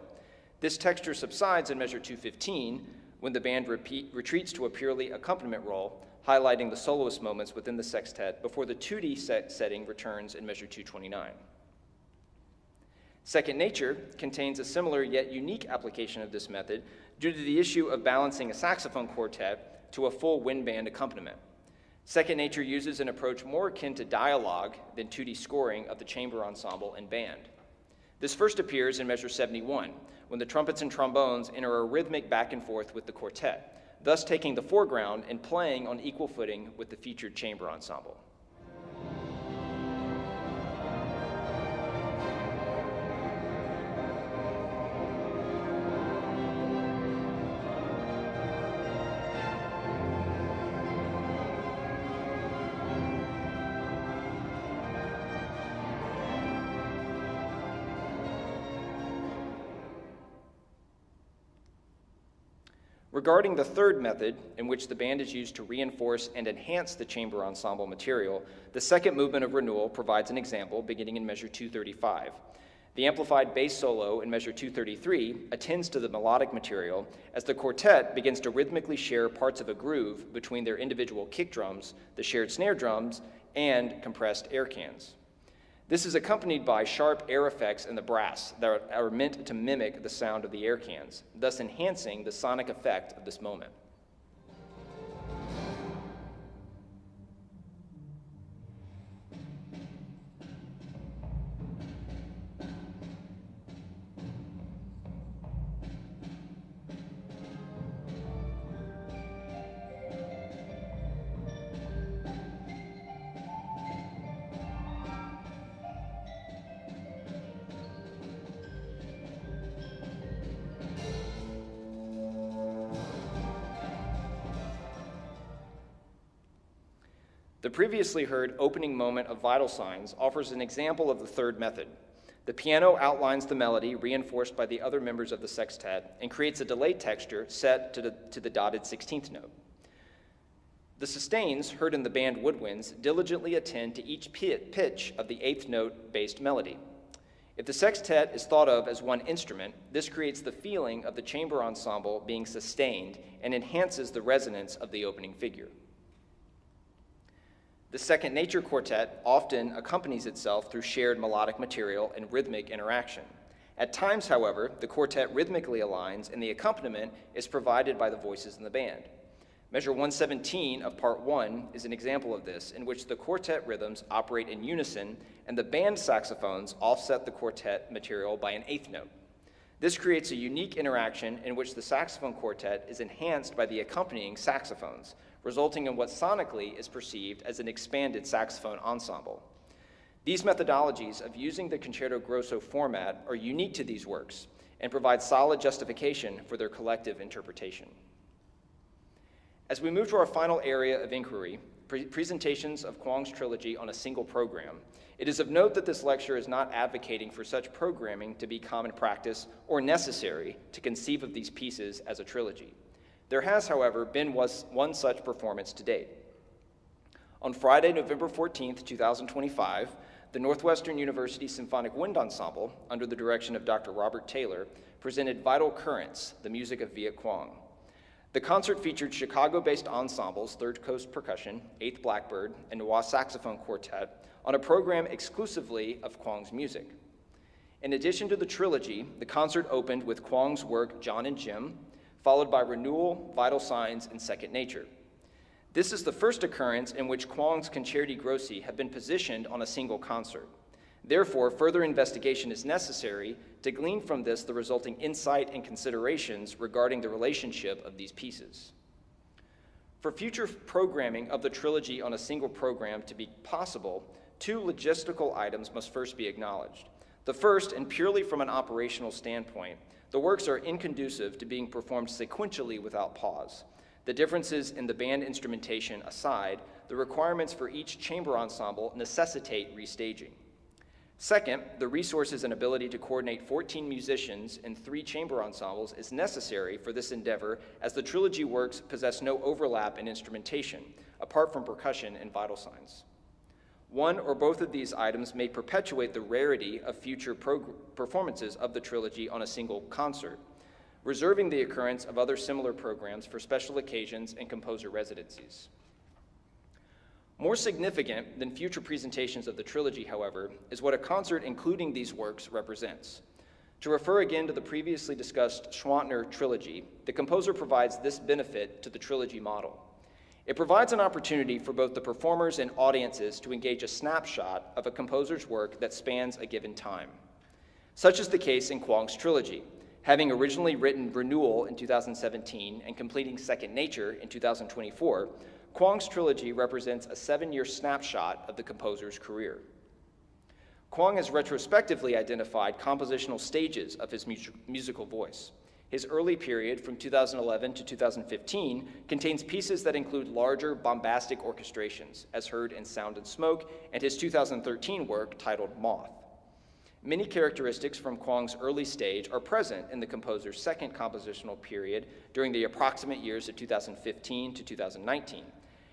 This texture subsides in measure 215 when the band retreats to a purely accompaniment role, highlighting the soloist moments within the sextet before the 2D setting returns in measure 229. Second Nature contains a similar yet unique application of this method due to the issue of balancing a saxophone quartet to a full wind band accompaniment. Second Nature uses an approach more akin to dialogue than 2D scoring of the chamber ensemble and band. This first appears in measure 71, when the trumpets and trombones enter a rhythmic back and forth with the quartet, thus taking the foreground and playing on equal footing with the featured chamber ensemble. Regarding the third method, in which the band is used to reinforce and enhance the chamber ensemble material, the second movement of Renewal provides an example beginning in measure 235. The amplified bass solo in measure 233 attends to the melodic material as the quartet begins to rhythmically share parts of a groove between their individual kick drums, the shared snare drums, and compressed air cans. This is accompanied by sharp air effects in the brass that are meant to mimic the sound of the air cans, thus enhancing the sonic effect of this moment. The previously heard opening moment of Vital Signs offers an example of the third method. The piano outlines the melody reinforced by the other members of the sextet and creates a delay texture set to the dotted 16th note. The sustains heard in the band woodwinds diligently attend to each pitch of the 8th note-based melody. If the sextet is thought of as one instrument, this creates the feeling of the chamber ensemble being sustained and enhances the resonance of the opening figure. The Second Nature Quartet often accompanies itself through shared melodic material and rhythmic interaction. At times, however, the quartet rhythmically aligns and the accompaniment is provided by the voices in the band. Measure 117 of Part 1 is an example of this, in which the quartet rhythms operate in unison and the band saxophones offset the quartet material by an 8th note. This creates a unique interaction in which the saxophone quartet is enhanced by the accompanying saxophones, resulting in what sonically is perceived as an expanded saxophone ensemble. These methodologies of using the concerto grosso format are unique to these works and provide solid justification for their collective interpretation. As we move to our final area of inquiry, presentations of Kwong's trilogy on a single program, it is of note that this lecture is not advocating for such programming to be common practice or necessary to conceive of these pieces as a trilogy. There has, however, been one such performance to date. On Friday, November 14th, 2025, the Northwestern University Symphonic Wind Ensemble, under the direction of Dr. Robert Taylor, presented Vital Currents, the music of Viet Kwong. The concert featured Chicago-based ensembles Third Coast Percussion, 8th Blackbird, and Noir Saxophone Quartet on a program exclusively of Kwong's music. In addition to the trilogy, the concert opened with Kwong's work John and Jim, followed by Renewal, Vital Signs, and Second Nature. This is the first occurrence in which Kwong's concerti grossi have been positioned on a single concert. Therefore, further investigation is necessary to glean from this the resulting insight and considerations regarding the relationship of these pieces. For future programming of the trilogy on a single program to be possible, two logistical items must first be acknowledged. The first, and purely from an operational standpoint, the works are inconducive to being performed sequentially without pause. The differences in the band instrumentation aside, the requirements for each chamber ensemble necessitate restaging. Second, the resources and ability to coordinate 14 musicians in 3 chamber ensembles is necessary for this endeavor, as the trilogy works possess no overlap in instrumentation, apart from percussion and vital signs. One or both of these items may perpetuate the rarity of future performances of the trilogy on a single concert, reserving the occurrence of other similar programs for special occasions and composer residencies. More significant than future presentations of the trilogy, however, is what a concert including these works represents. To refer again to the previously discussed Schwantner trilogy, the composer provides this benefit to the trilogy model. It provides an opportunity for both the performers and audiences to engage a snapshot of a composer's work that spans a given time. Such is the case in Kwong's trilogy. Having originally written Renewal in 2017 and completing Second Nature in 2024, Kwong's trilogy represents a 7-year snapshot of the composer's career. Kwong has retrospectively identified compositional stages of his musical voice. His early period, from 2011 to 2015, contains pieces that include larger, bombastic orchestrations, as heard in Sound and Smoke, and his 2013 work titled Moth. Many characteristics from Kwong's early stage are present in the composer's second compositional period during the approximate years of 2015 to 2019.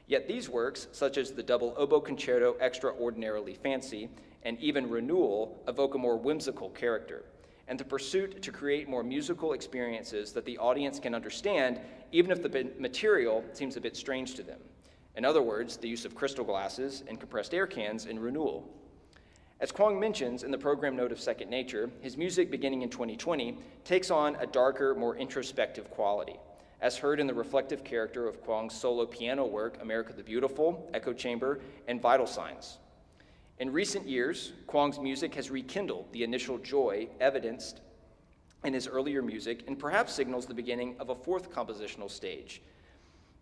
Yet these works, such as the double oboe concerto Extraordinarily Fancy and even Renewal, evoke a more whimsical character, and the pursuit to create more musical experiences that the audience can understand, even if the material seems a bit strange to them. In other words, the use of crystal glasses and compressed air cans in Renewal. As Kwong mentions in the program note of Second Nature, his music beginning in 2020 takes on a darker, more introspective quality, as heard in the reflective character of Kwong's solo piano work, America the Beautiful, Echo Chamber, and Vital Signs. In recent years, Kwong's music has rekindled the initial joy evidenced in his earlier music and perhaps signals the beginning of a fourth compositional stage,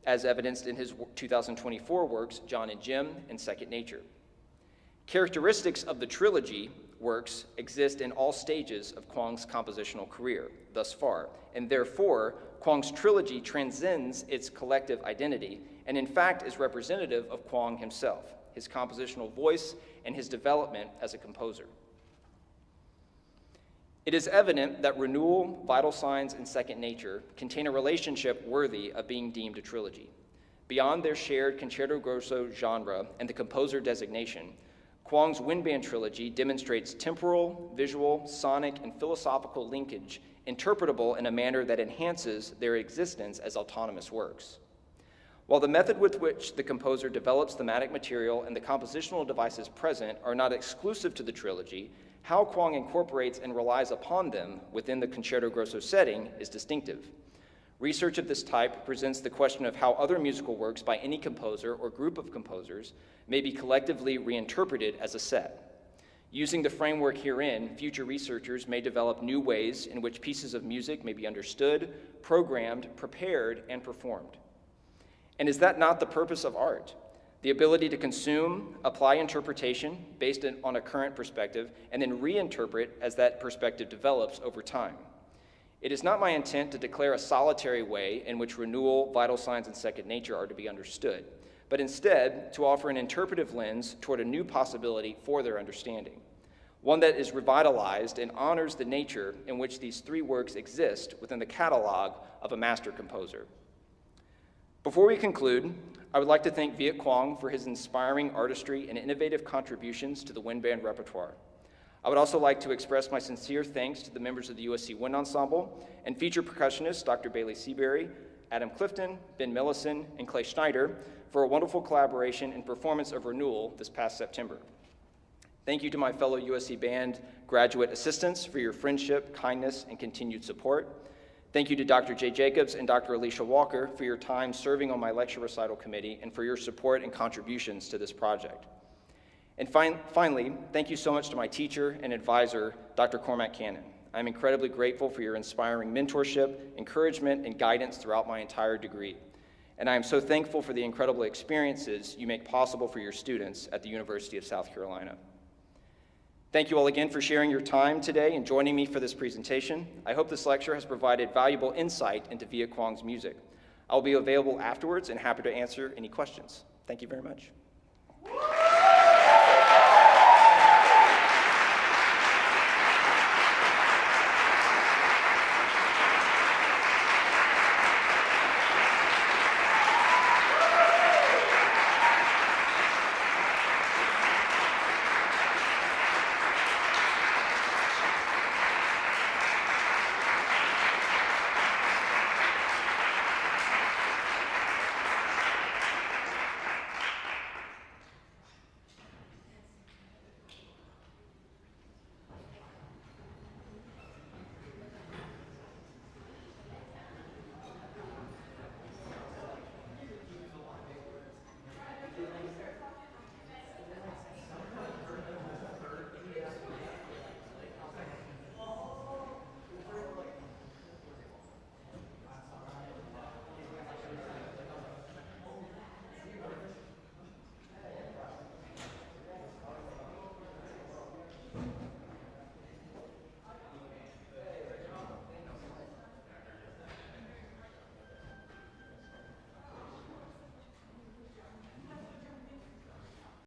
as evidenced in his 2024 works, John and Jim and Second Nature. Characteristics of the trilogy works exist in all stages of Kwong's compositional career thus far, and therefore, Kwong's trilogy transcends its collective identity and in fact is representative of Kwong himself, his compositional voice, and his development as a composer. It is evident that Renewal, Vital Signs, and Second Nature contain a relationship worthy of being deemed a trilogy. Beyond their shared concerto grosso genre and the composer designation, Kwong's Wind Band trilogy demonstrates temporal, visual, sonic, and philosophical linkage interpretable in a manner that enhances their existence as autonomous works. While the method with which the composer develops thematic material and the compositional devices present are not exclusive to the trilogy, how Kwong incorporates and relies upon them within the concerto grosso setting is distinctive. Research of this type presents the question of how other musical works by any composer or group of composers may be collectively reinterpreted as a set. Using the framework herein, future researchers may develop new ways in which pieces of music may be understood, programmed, prepared, and performed. And is that not the purpose of art? The ability to consume, apply interpretation based on a current perspective, and then reinterpret as that perspective develops over time. It is not my intent to declare a solitary way in which Renewal, Vital Signs, and Second Nature are to be understood, but instead to offer an interpretive lens toward a new possibility for their understanding, one that is revitalized and honors the nature in which these three works exist within the catalog of a master composer. Before we conclude, I would like to thank Viet Kwong for his inspiring artistry and innovative contributions to the wind band repertoire. I would also like to express my sincere thanks to the members of the USC Wind Ensemble and feature percussionists Dr. Bailey Seabury, Adam Clifton, Ben Millison, and Clay Schneider for a wonderful collaboration and performance of Renewal this past September. Thank you to my fellow USC Band graduate assistants for your friendship, kindness, and continued support. Thank you to Dr. Jay Jacobs and Dr. Alicia Walker for your time serving on my lecture recital committee and for your support and contributions to this project. And finally, thank you so much to my teacher and advisor, Dr. Cormac Cannon. I'm incredibly grateful for your inspiring mentorship, encouragement, and guidance throughout my entire degree. and I am so thankful for the incredible experiences you make possible for your students at the University of South Carolina. Thank you all again for sharing your time today and joining me for this presentation. I hope this lecture has provided valuable insight into Viet Quang's music. I'll be available afterwards and happy to answer any questions. Thank you very much.